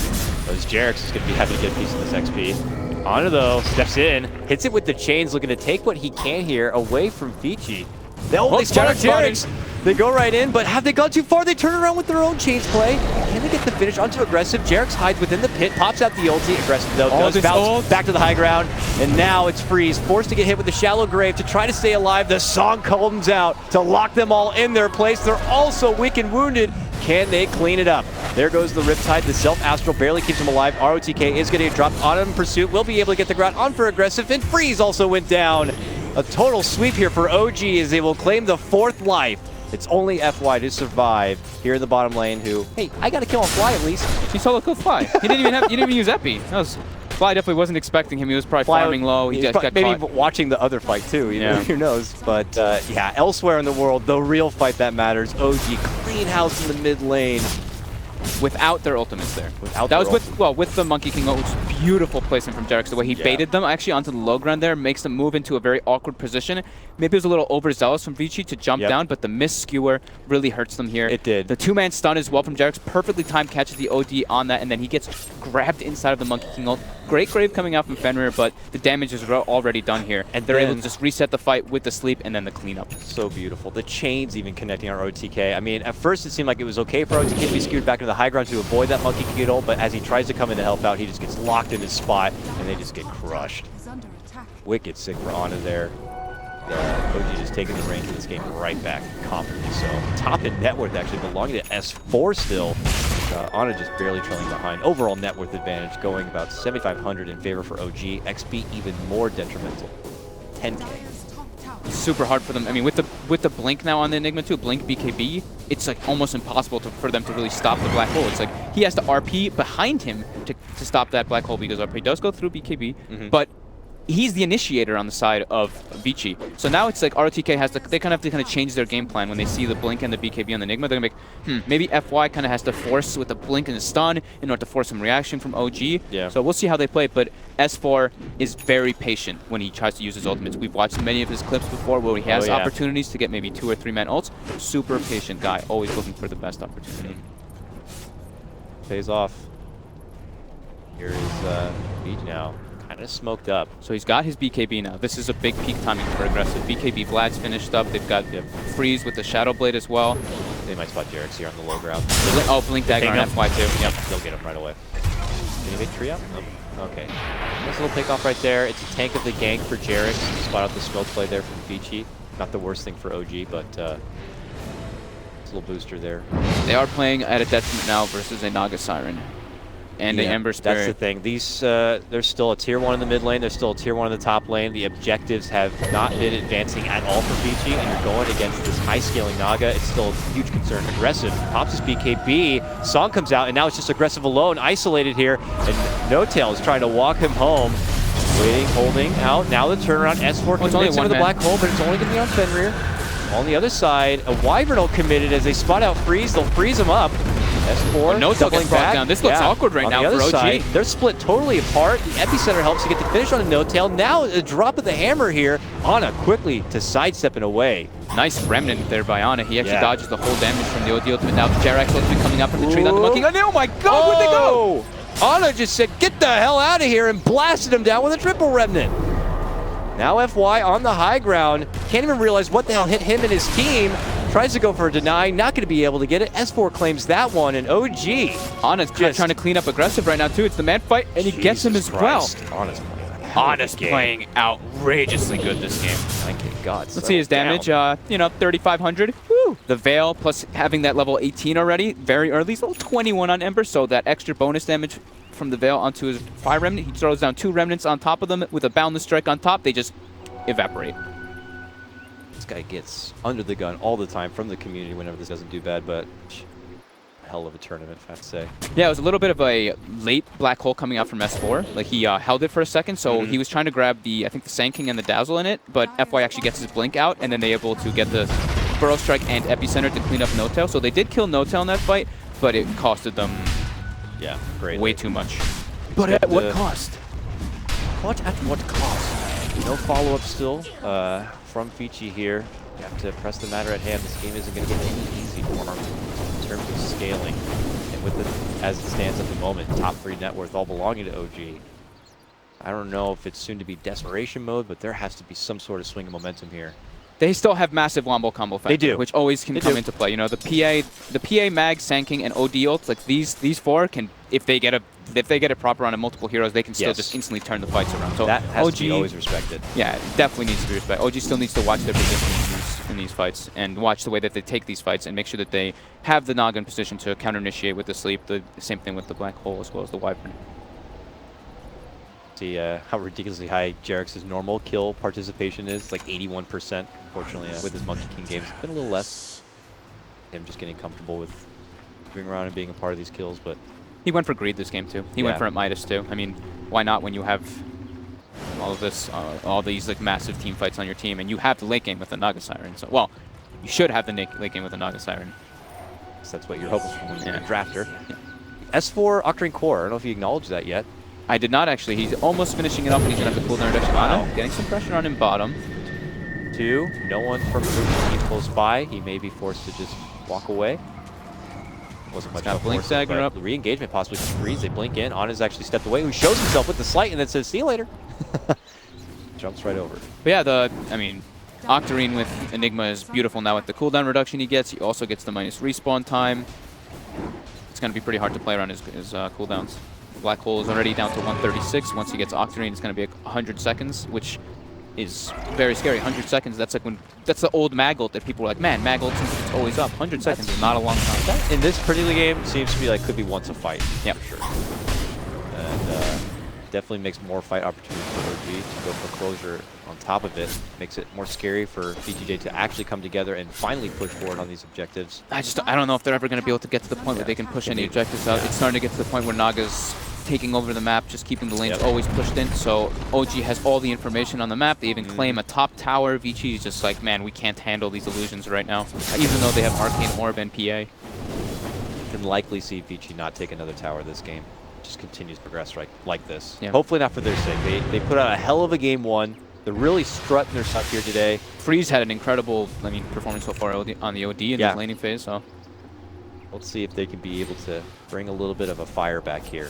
As Jarex is going to be having to get a piece of this XP. Ana, though, steps in, hits it with the chains, looking to take what he can here away from Vici. They spot Jarex. They go right in, but have they gone too far? They turn around with their own chains play. Can they get the finish onto aggressive? Jarex hides within the pit, pops out the ulti. Aggressive, though, does bounce back to the high ground. And now it's Freeze, forced to get hit with the shallow grave to try to stay alive. The song comes out to lock them all in their place. They're also weak and wounded. Can they clean it up? There goes the Riptide. The Self-Astral barely keeps him alive. ROTK is going to get dropped on him in pursuit. Will be able to get the ground on for aggressive. And Freeze also went down. A total sweep here for OG as they will claim the 4th life. It's only FY to survive here in the bottom lane who, hey, I got to kill on Fly at least. He solo killed Fly. He didn't even use Epi. Fly definitely wasn't expecting him. He was probably farming low. He just got maybe caught. Watching the other fight too, you know, who knows. But yeah, elsewhere in the world, the real fight that matters, OG clean house in the mid lane. Without their ultimates there. With the Monkey King ult, which is beautiful placement from Jarex. The way he baited them actually onto the low ground there makes them move into a very awkward position. Maybe it was a little overzealous from Vici to jump down, but the miss skewer really hurts them here. It did. The 2-man stun as well from Jarex. Perfectly timed, catches the OD on that, and then he gets grabbed inside of the Monkey King ult. Great grave coming out from Fenrir, but the damage is already done here. And they're able to just reset the fight with the sleep and then the cleanup. So beautiful. The chains even connecting our OTK. I mean, at first it seemed like it was okay for OTK to be skewed back into the high ground to avoid that Monkey King ult, but as he tries to come in to help out, he just gets locked in his spot, and they just get crushed. Wicked sick for Ana there. OG just taking the reins of this game right back, confidently so. Top in net worth actually belonging to S4 still. Ana just barely trailing behind. Overall net worth advantage going about 7,500 in favor for OG. XP even more detrimental, 10K. Super hard for them. I mean, with the blink now on the Enigma 2, blink BKB, it's like almost impossible for them to really stop the black hole. It's like he has to RP behind him to stop that black hole because RP does go through BKB, but he's the initiator on the side of Vici. So now it's like ROTK has to, they kind of have to change their game plan when they see the blink and the BKB on the Enigma. They're gonna make, maybe FY kind of has to force with the blink and the stun in order to force some reaction from OG. Yeah. So we'll see how they play, but S4 is very patient when he tries to use his ultimates. We've watched many of his clips before where he has opportunities to get maybe 2 or 3-man ults. Super patient guy, always looking for the best opportunity. Pays off. Here is Beach now. Kind of smoked up. So he's got his BKB now. This is a big peak timing for aggressive. BKB Vlad's finished up. They've got Freeze with the Shadow Blade as well. They might spot Jarex here on the low ground. Oh, Blink Dagger on FY too. Yep, they'll get him right away. Can you make tree up? Oh, okay. Nice little pick off right there. It's a tank of the gank for Jarex. Spot out the smoke play there from Vici. Not the worst thing for OG, but it's a little booster there. They are playing at a detriment now versus a Naga Siren. And the Ember Spirit. That's the thing. These, there's still a tier 1 in the mid lane. There's still a tier 1 in the top lane. The objectives have not been advancing at all for Vici, and you're going against this high-scaling Naga. It's still a huge concern. Aggressive. Pops his BKB. Song comes out, and now it's just aggressive alone, isolated here. And No Tail is trying to walk him home. Waiting, holding out. Now the turnaround. S4 commits into the black hole, but it's only going to be on Fenrir. On the other side, a Wyvern committed as they spot out Freeze. They'll freeze him up. S4 no Tail gets brought down. This looks awkward right now for OG. Side, they're split totally apart. The epicenter helps to get the finish on a No Tail. Now a drop of the hammer here. Ana quickly to sidestepping away. Nice remnant there by Ana. He actually dodges the whole damage from the OD ultimate. Now Jarex will be coming up from the tree down the Monkey. Oh my god, where'd they go? Ana just said, get the hell out of here, and blasted him down with a triple remnant. Now FY on the high ground. Can't even realize what the hell hit him and his team. Tries to go for a deny, not going to be able to get it. S4 claims that one, and OG. Ana's trying to clean up aggressive right now, too. It's the man fight, and he gets him as well. Ana's playing outrageously good this game. Thank God. Let's see his damage. 3,500. Woo! The Veil, plus having that level 18 already, very early. He's level 21 on Ember, so that extra bonus damage from the Veil onto his Fire Remnant. He throws down 2 Remnants on top of them with a Boundless Strike on top. They just evaporate. This guy gets under the gun all the time from the community whenever this doesn't do bad, but hell of a tournament, I have to say. Yeah, it was a little bit of a late black hole coming out from S4. Like, he held it for a second, so he was trying to grab I think the Sand King and the Dazzle in it, but FY actually gets his Blink out, and then they're able to get the Burrow Strike and Epicenter to clean up No Tail. So they did kill No Tail in that fight, but it costed them way too much. But at what cost? What at what cost? No follow-up still from Vici here. You have to press the matter at hand. This game isn't going to get any easy for him. terms of scaling. And with it, as it stands at the moment, top 3 net worth all belonging to OG. I don't know if it's soon to be desperation mode, but there has to be some sort of swing of momentum here. They still have massive wombo combo factor, They do. which always can come into play. You know, the PA, mag, Sanking, and OD ults, like these 4 can, if they get it proper on multiple heroes, they can still just instantly turn the fights around. So that has OG, to be always respected. Yeah, it definitely needs to be respected. OG still needs to watch their position in these fights and watch the way that they take these fights and make sure that they have the Naga in position to counter-initiate with the sleep. The same thing with the Black Hole as well as the Wyvern. See how ridiculously high Jerix's normal kill participation is, like 81%. Unfortunately, with his Monkey King games, it's been a little less. Him just getting comfortable with moving around and being a part of these kills, but he went for greed this game too. He went for it Midas too. I mean, why not when you have all of this, all these like massive team fights on your team, and you have the late game with the Naga Siren. So, well, you should have the late game with the Naga Siren. So that's what you're hoping for when you're a drafter. Yeah. S4 Octarine Core. I don't know if you acknowledged that yet. I did not actually. He's almost finishing it up, and he's gonna have the cooldown reduction. Wow. Getting some pressure on him bottom. 2. No one from Groupstage close by. He may be forced to just walk away. Wasn't much of a blink force, dagger up. The re-engagement possibly freeze. They blink in. Ana's actually stepped away. Who shows himself with the slight and then says, "See you later." Jumps right over. But yeah, Octarine with Enigma is beautiful now with the cooldown reduction he gets. He also gets the minus respawn time. It's going to be pretty hard to play around his cooldowns. The Black Hole is already down to 136. Once he gets Octarine, it's going to be 100 seconds, which is very scary. 100 seconds, that's the old mag ult that people were like, man, mag ult it's always up. 100 seconds is not a long time. That, in this particular game, seems to be like could be once a fight. Yeah, for sure. And definitely makes more fight opportunities for OG to go for closure on top of it. Makes it more scary for VGJ to actually come together and finally push forward on these objectives. I don't know if they're ever going to be able to get to the point where they can push any objectives out. It's starting to get to the point where Naga's taking over the map, just keeping the lanes always pushed in. So OG has all the information on the map. They even claim a top tower. VG is just like, man, we can't handle these illusions right now, even though they have Arcane Orb and PA. You can likely see VG not take another tower this game. Just continues to progress like this. Yeah. Hopefully not for their sake. They put out a hell of a game 1. They're really strutting their stuff here today. Freeze had an incredible, performance so far on the OD in the laning phase. So let's see if they can be able to bring a little bit of a fire back here.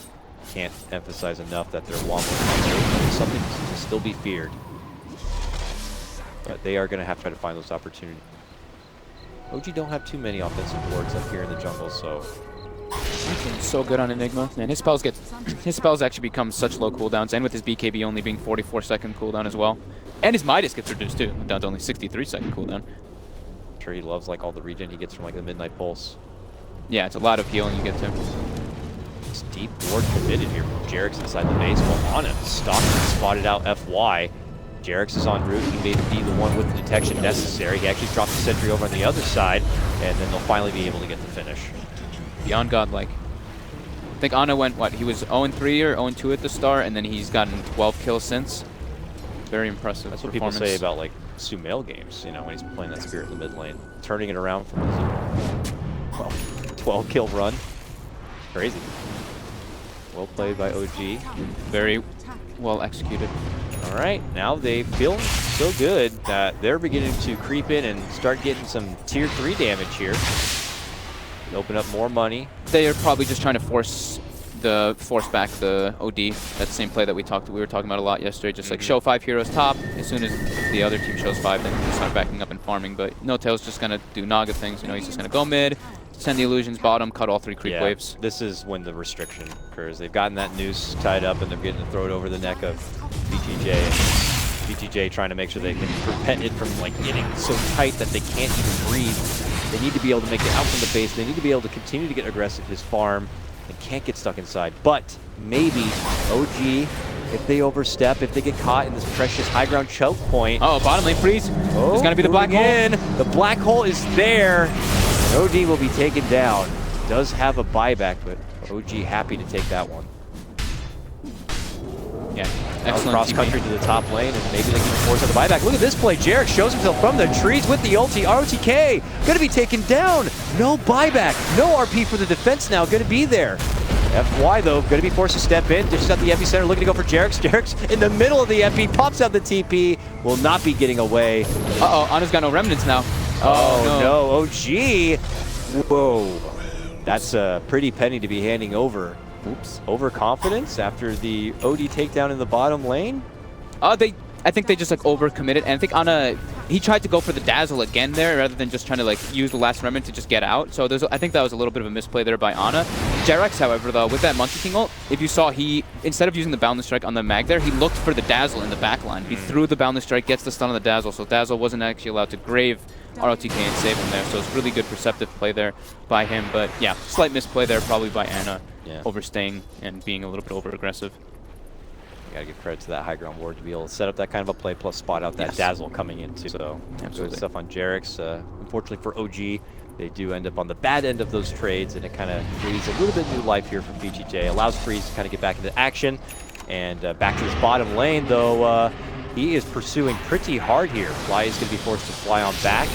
Can't emphasize enough that their wombo is something to still be feared. But they are going to have to try to find those opportunities. OG don't have too many offensive boards up here in the jungle, so so good on Enigma. Man, his spells actually become such low cooldowns, and with his BKB only being 44-second cooldown as well. And his Midas gets reduced too, down to only 63-second cooldown. I'm sure he loves like all the regen he gets from like the Midnight Pulse. Yeah, it's a lot of healing you get to. It's deep ward committed here from Jerix inside the base. Well, on him, stalked and spotted out FY. Jerix is en route. He may be the one with the detection necessary. He actually dropped the sentry over on the other side, and then they'll finally be able to get the finish. Beyond godlike. I think Ana went, he was 0-3 or 0-2 at the start, and then he's gotten 12 kills since. Very impressive. That's what people say about like Sumail games, when he's playing that Spirit in the mid lane. Turning it around from his 12 kill run. Crazy. Well played by OG. Very well executed. All right, now they feel so good that they're beginning to creep in and start getting some tier 3 damage here. Open up more money. They are probably just trying to force back the OD. That same play that we were talking about a lot yesterday. Just like show 5 heroes top. As soon as the other team shows 5, then they start backing up and farming. But No Tail's just gonna do Naga things. He's just gonna go mid, send the illusions bottom, cut all 3 creep waves. This is when the restriction occurs. They've gotten that noose tied up and they're getting to throw it over the neck of VGJ. And VGJ trying to make sure they can prevent it from getting so tight that they can't even breathe. They need to be able to make it out from the base. They need to be able to continue to get aggressive his farm and can't get stuck inside. But maybe OG, if they overstep, if they get caught in this precious high ground choke point. Oh, bottom lane freeze. There's going to be the Black Hole. The Black Hole is there. And OD will be taken down. Does have a buyback, but OG happy to take that one. Yeah. Excellent cross country to the top lane, and maybe they can force out the buyback. Look at this play. Jerix shows himself from the trees with the ulti. ROTK gonna be taken down. No buyback. No RP for the defense now. Gonna be there. FY though, gonna be forced to step in. Dishes out the epicenter, looking to go for Jerix. Jerix in the middle of the epi, pops out the TP. Will not be getting away. Uh-oh, Ana's got no remnants now. Oh no, OG. Whoa. That's a pretty penny to be handing over. Oops. Overconfidence after the OD takedown in the bottom lane? I think they just like overcommitted, and I think Ana, he tried to go for the dazzle again there rather than just trying to like use the last remnant to just get out. So I think that was a little bit of a misplay there by Ana. Jerax, however, though, with that Monkey King ult, if you saw, he, instead of using the Boundless Strike on the mag there, he looked for the dazzle in the back line. He threw the Boundless Strike, gets the stun on the dazzle, so dazzle wasn't actually allowed to grave ROTK and save him there. So it's really good perceptive play there by him. But yeah, slight misplay there probably by Ana, overstaying and being a little bit over-aggressive. Gotta give credit to that high ground ward to be able to set up that kind of a play, plus spot out that dazzle coming in too. So good stuff on Jerax. Unfortunately for OG, they do end up on the bad end of those trades, and it kind of breathes a little bit new life here from VGJ. Allows Freeze to kind of get back into action. And back to his bottom lane, though, he is pursuing pretty hard here. Fly is going to be forced to fly on back,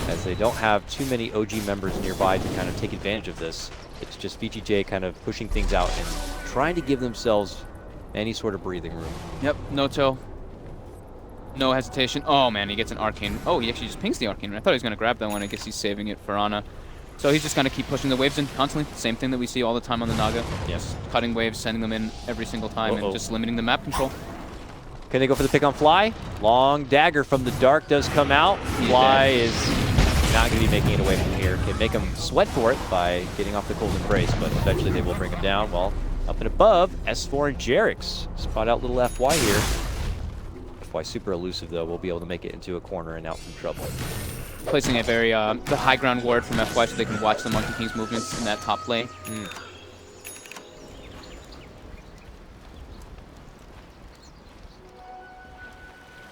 as they don't have too many OG members nearby to kind of take advantage of this. It's just VGJ kind of pushing things out and trying to give themselves any sort of breathing room. Yep, no toe. No hesitation. Oh man, he gets an arcane. Oh, he actually just pings the arcane. I thought he was going to grab that one. I guess he's saving it for Ana. So he's just going to keep pushing the waves in constantly. Same thing that we see all the time on the Naga. Yes. Cutting waves, sending them in every single time, and just limiting the map control. Can they go for the pick on Fly? Long dagger from the dark does come out. Fly is not going to be making it away from here. Can make him sweat for it by getting off the cold embrace, but eventually they will bring him down. Well, up and above, S4 and Jerax spot out little FY here. FY super elusive though, will be able to make it into a corner and out from trouble. Placing a very the high ground ward from FY so they can watch the Monkey King's movements in that top lane.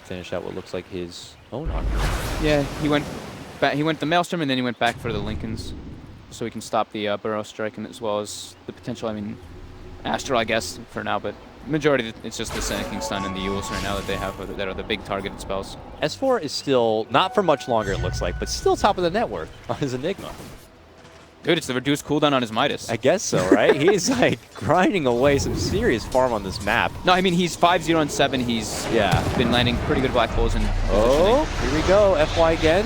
Finish out what looks like his own armor. Yeah, he went back. He went the Maelstrom and then he went back for the Lincolns, so he can stop the Burrow Strike and as well as the potential. I mean, Astral, I guess, for now, but majority it's just the Sand King Stun and the Yules right now that they have that are the big targeted spells. S4 is still, not for much longer it looks like, but still top of the net worth on his Enigma. Dude, it's the reduced cooldown on his Midas. I guess so, right? He's like grinding away some serious farm on this map. No, I mean, he's 5-0 and 7. He's been landing pretty good black holes. And here we go. FY again.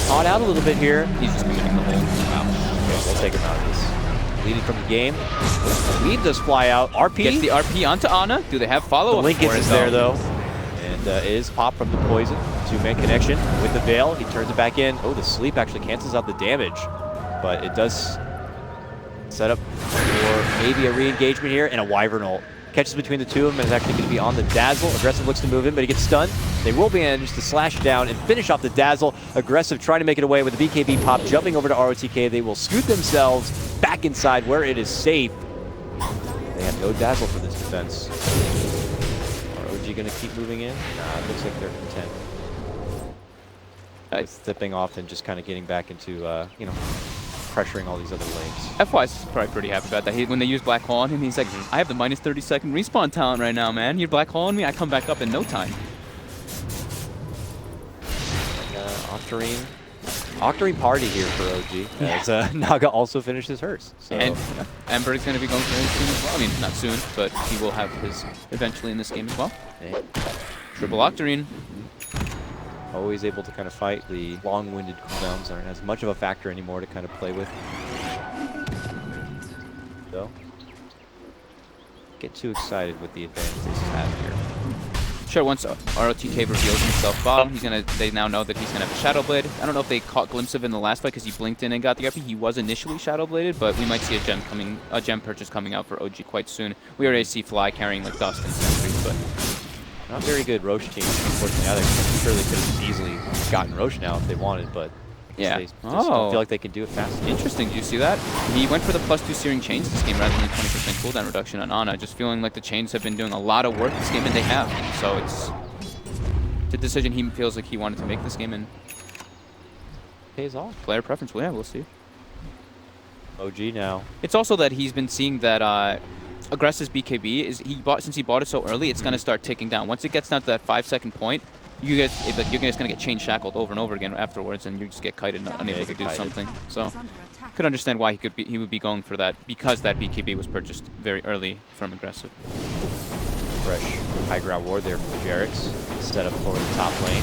Caught out a little bit here. He's just committing the hole. Wow. Okay, we'll take him out of this. Leading from the game. The lead does fly out. RP. Gets the RP onto Ana. Do they have follow-up? The Lincoln is there, though. And it is pop from the poison. Two-man connection with the Veil. He turns it back in. Oh, the sleep actually cancels out the damage. But it does set up for maybe a re-engagement here, and a Wyvern ult. Catches between the two of them and is actually going to be on the Dazzle. Aggressive looks to move in, but he gets stunned. They will be managed to slash it down and finish off the Dazzle. Aggressive trying to make it away with the BKB pop, jumping over to ROTK. They will scoot themselves back inside where it is safe. They have no Dazzle for this defense. ROG going to keep moving in? Nah, it looks like they're content. Stepping off and just kind of getting back into, you know, pressuring all these other lanes. FY's probably pretty happy about that. When they use Black Hole on him, he's like, I have the minus 30-second respawn talent right now, man. You Black Hole on me, I come back up in no time. Octarine. Octarine party here for OG, as Naga also finishes hers. So. And Ember's going to be going for him soon as well. I mean, not soon, but he will have his eventually in this game as well. Triple Octarine. Always able to kind of fight. The long-winded cooldowns aren't as much of a factor anymore to kind of play with. So, get too excited with the advantage they have here. Sure, once ROTK reveals himself bottom, they now know that he's gonna have a Shadow Blade. I don't know if they caught glimpse of it in the last fight because he blinked in and got the RP. He was initially Shadow Bladed, but we might see a gem purchase coming out for OG quite soon. We already see Fly carrying like dust and sentries, but not very good Roche team, unfortunately. I'm sure they could have easily gotten Roche now if they wanted, but they just don't feel like they can do it fast enough. Interesting. Do you see that? He went for the +2 Searing Chains this game rather than 20% cooldown reduction on Ana. Just feeling like the Chains have been doing a lot of work this game, and they have. So it's the decision he feels like he wanted to make this game, and pays off. Player preference. Well, yeah, we'll see. OG now. It's also that he's been seeing that Aggressive's BKB is since he bought it so early, it's gonna start ticking down. Once it gets down to that 5-second point, you're just gonna get chain shackled over and over again afterwards, and you just get kited, unable to do something. So, could understand why he would be going for that, because that BKB was purchased very early from Aggressive. fresh high ground ward there from Jarrex. Set up for the top lane.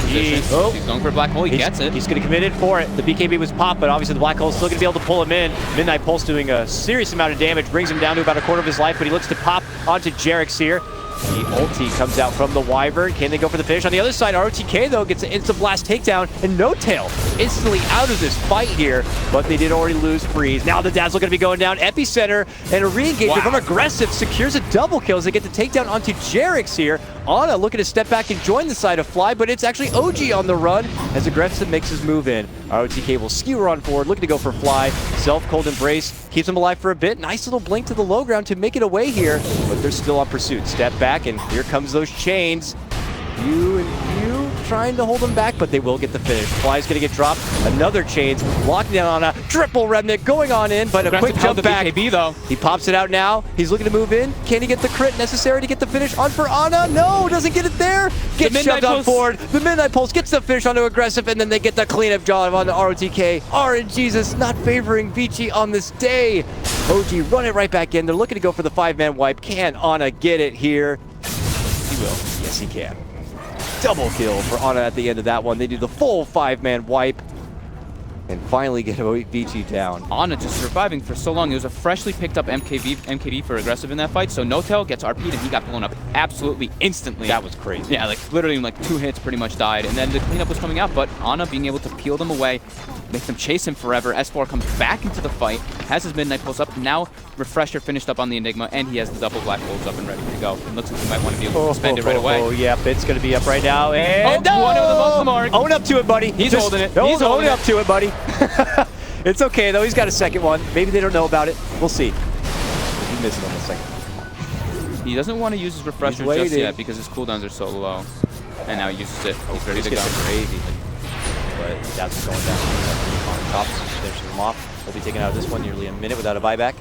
He's going for a black hole. He gets it. He's going to commit it for it. The BKB was popped, but obviously the black hole is still going to be able to pull him in. Midnight Pulse doing a serious amount of damage, brings him down to about a quarter of his life, but he looks to pop onto Jarrex here. The ulti comes out from the Wyvern. Can they go for the finish? On the other side, ROTK, though, gets an instant blast takedown, and No Tail instantly out of this fight here, but they did already lose Freeze. Now the Dazzle going to be going down. Epicenter and a re-engagement from Aggressive secures a double kill as they get the takedown onto Jarrex here. Ana looking to step back and join the side of Fly, but it's actually OG on the run as Aggressive makes his move in. ROTK will skewer on forward, looking to go for Fly. Self-Cold Embrace keeps him alive for a bit. Nice little blink to the low ground to make it away here, but they're still on pursuit. Step back, and here comes those chains. You and you trying to hold them back, but they will get the finish. Fly's going to get dropped. Another chains, locking down on a triple Remnant going on in, but a quick jump back. BKB, though. He pops it out now. He's looking to move in. Can he get the crit necessary to get the finish on for Ana? No, doesn't get it there. Gets shoved on forward. The Midnight Pulse gets the finish onto Aggressive, and then they get the cleanup job onto ROTK. RNGesus not favoring VG on this day. OG run it right back in. They're looking to go for the 5-man wipe. Can Ana get it here? He will. Yes, he can. Double kill for Ana at the end of that one. They do the full 5-man wipe and finally get VG down. Ana just surviving for so long. It was a freshly picked up MKB for Aggressive in that fight, so No Tail gets RP'd and he got blown up absolutely instantly. That was crazy. Yeah, like literally in like 2 hits pretty much died, and then the cleanup was coming out, but Ana being able to peel them away, make them chase him forever. S4 comes back into the fight, has his Midnight Pulse up, now Refresher finished up on the Enigma, and he has the double black holes up and ready to go. It looks like he might want to be able to spend it right away. Oh, yeah, Bit's going to be up right now, and one of them off the mark. Own up to it, buddy. He's holding it. He's holding up to it, buddy. It's okay, though. He's got a second one. Maybe they don't know about it. We'll see. He missed it on the second. He doesn't want to use his Refresher just yet because his cooldowns are so low. And now he uses it. He's ready to go. Crazy. But that's going down on top. Finishing them off. He'll be taken out of this one nearly a minute without a buyback.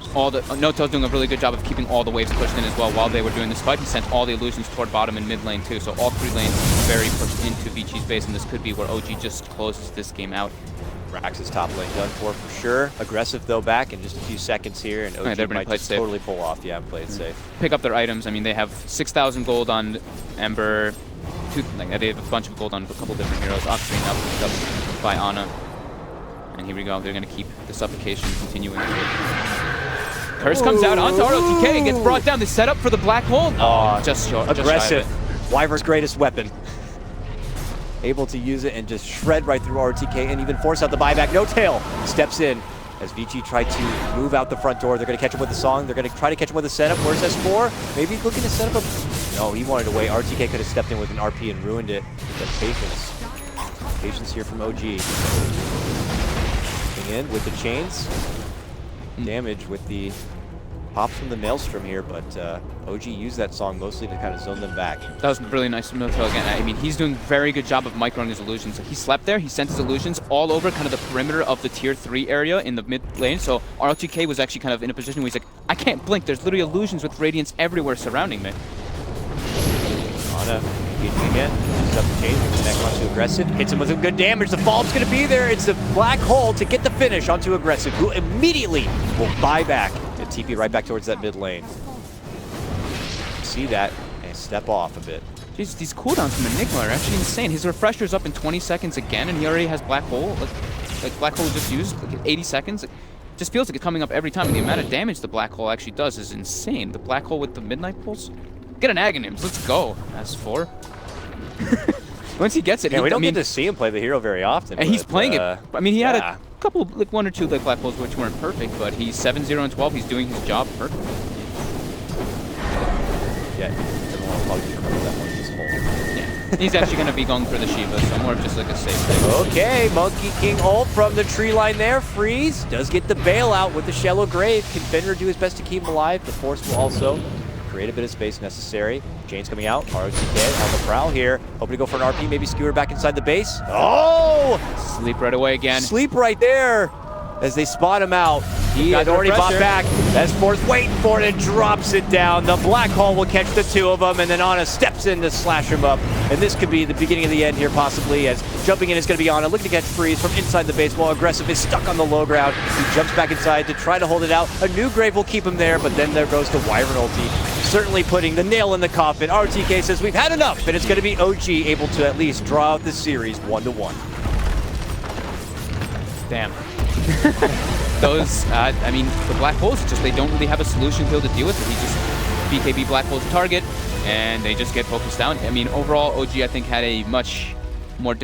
No Tail's doing a really good job of keeping all the waves pushed in as well while they were doing this fight. He sent all the illusions toward bottom and mid lane too, so all 3 lanes very pushed into VG's base, and this could be where OG just closes this game out. Rax's top lane done for sure. Aggressive though back in just a few seconds here, and OG might just totally pull off. Yeah, play it safe. Pick up their items. I mean, they have 6,000 gold on Ember. They have a bunch of gold on a couple different heroes. Oxygen up, picked up by Ana. And here we go. They're going to keep the suffocation continuing. Curse comes out onto ROTK and gets brought down. They set up for the black hole. Just short. Aggressive. Wyvern's greatest weapon. Able to use it and just shred right through ROTK and even force out the buyback. No Tail steps in as VG tried to move out the front door. They're going to catch him with the song. They're going to try to catch him with a setup. Where's S4? Maybe looking to set up a... No, he wanted to wait. RTK could have stepped in with an RP and ruined it. But patience. Patience here from OG. In with the chains. Damage with the pops from the Maelstrom here, but OG used that song mostly to kind of zone them back. That was really nice from No Tail again. I mean, he's doing a very good job of microing his illusions. He slept there, he sent his illusions all over kind of the perimeter of the tier 3 area in the mid lane, so ROTK was actually kind of in a position where he's like, I can't blink, there's literally illusions with radiance everywhere surrounding me. Ana engaging again, uses up the chain, connect onto Aggressive, hits him with some good damage, the follow-up's going to be there, it's the black hole to get the finish onto Aggressive, who immediately will buy back and TP right back towards that mid lane. See that, and step off a bit. Jeez, these cooldowns from Enigma are actually insane. His Refresher's up in 20 seconds again, and he already has Black Hole. Like Black Hole just used, like 80 seconds. It just feels like it's coming up every time, and the amount of damage the Black Hole actually does is insane. The Black Hole with the Midnight Pulse. Get an Aghanims, let's go. S4. Once he gets it, we don't get to see him play the hero very often. And he's playing it. I mean, he had a couple, like 1 or 2 like Black Holes which weren't perfect, but he's 7-0 and 12. He's doing his job perfectly. Yeah, doesn't want to plug that one. This hole. Yeah, he's actually going to be going for the Shiva, so more of just like a safe thing. Okay, Monkey King ult from the tree line there. Freeze does get the bailout with the shallow grave. Can Fenrir do his best to keep him alive? The Force will also create a bit of space necessary. Jane's coming out. ROTK on the prowl here. Hoping to go for an RP, maybe skewer back inside the base. Oh! Sleep right away again. Sleep right there as they spot him out. He had already bought back. S4's waiting for it and drops it down. The Black Hole will catch the 2 of them, and then Ana steps in to slash him up. And this could be the beginning of the end here, possibly, as jumping in is going to be Ana, looking to catch Freeze from inside the base while Aggressive is stuck on the low ground. He jumps back inside to try to hold it out. A new grave will keep him there, but then there goes the Wyvern ulti. certainly putting the nail in the coffin. RTK says we've had enough, and it's going to be OG able to at least draw out the series 1-1. Damn. Those, I mean, the Black Holes, just they don't really have a solution to be able to deal with it. He just BKB Black Holes target, and they just get focused down. I mean, overall, OG, I think, had a much more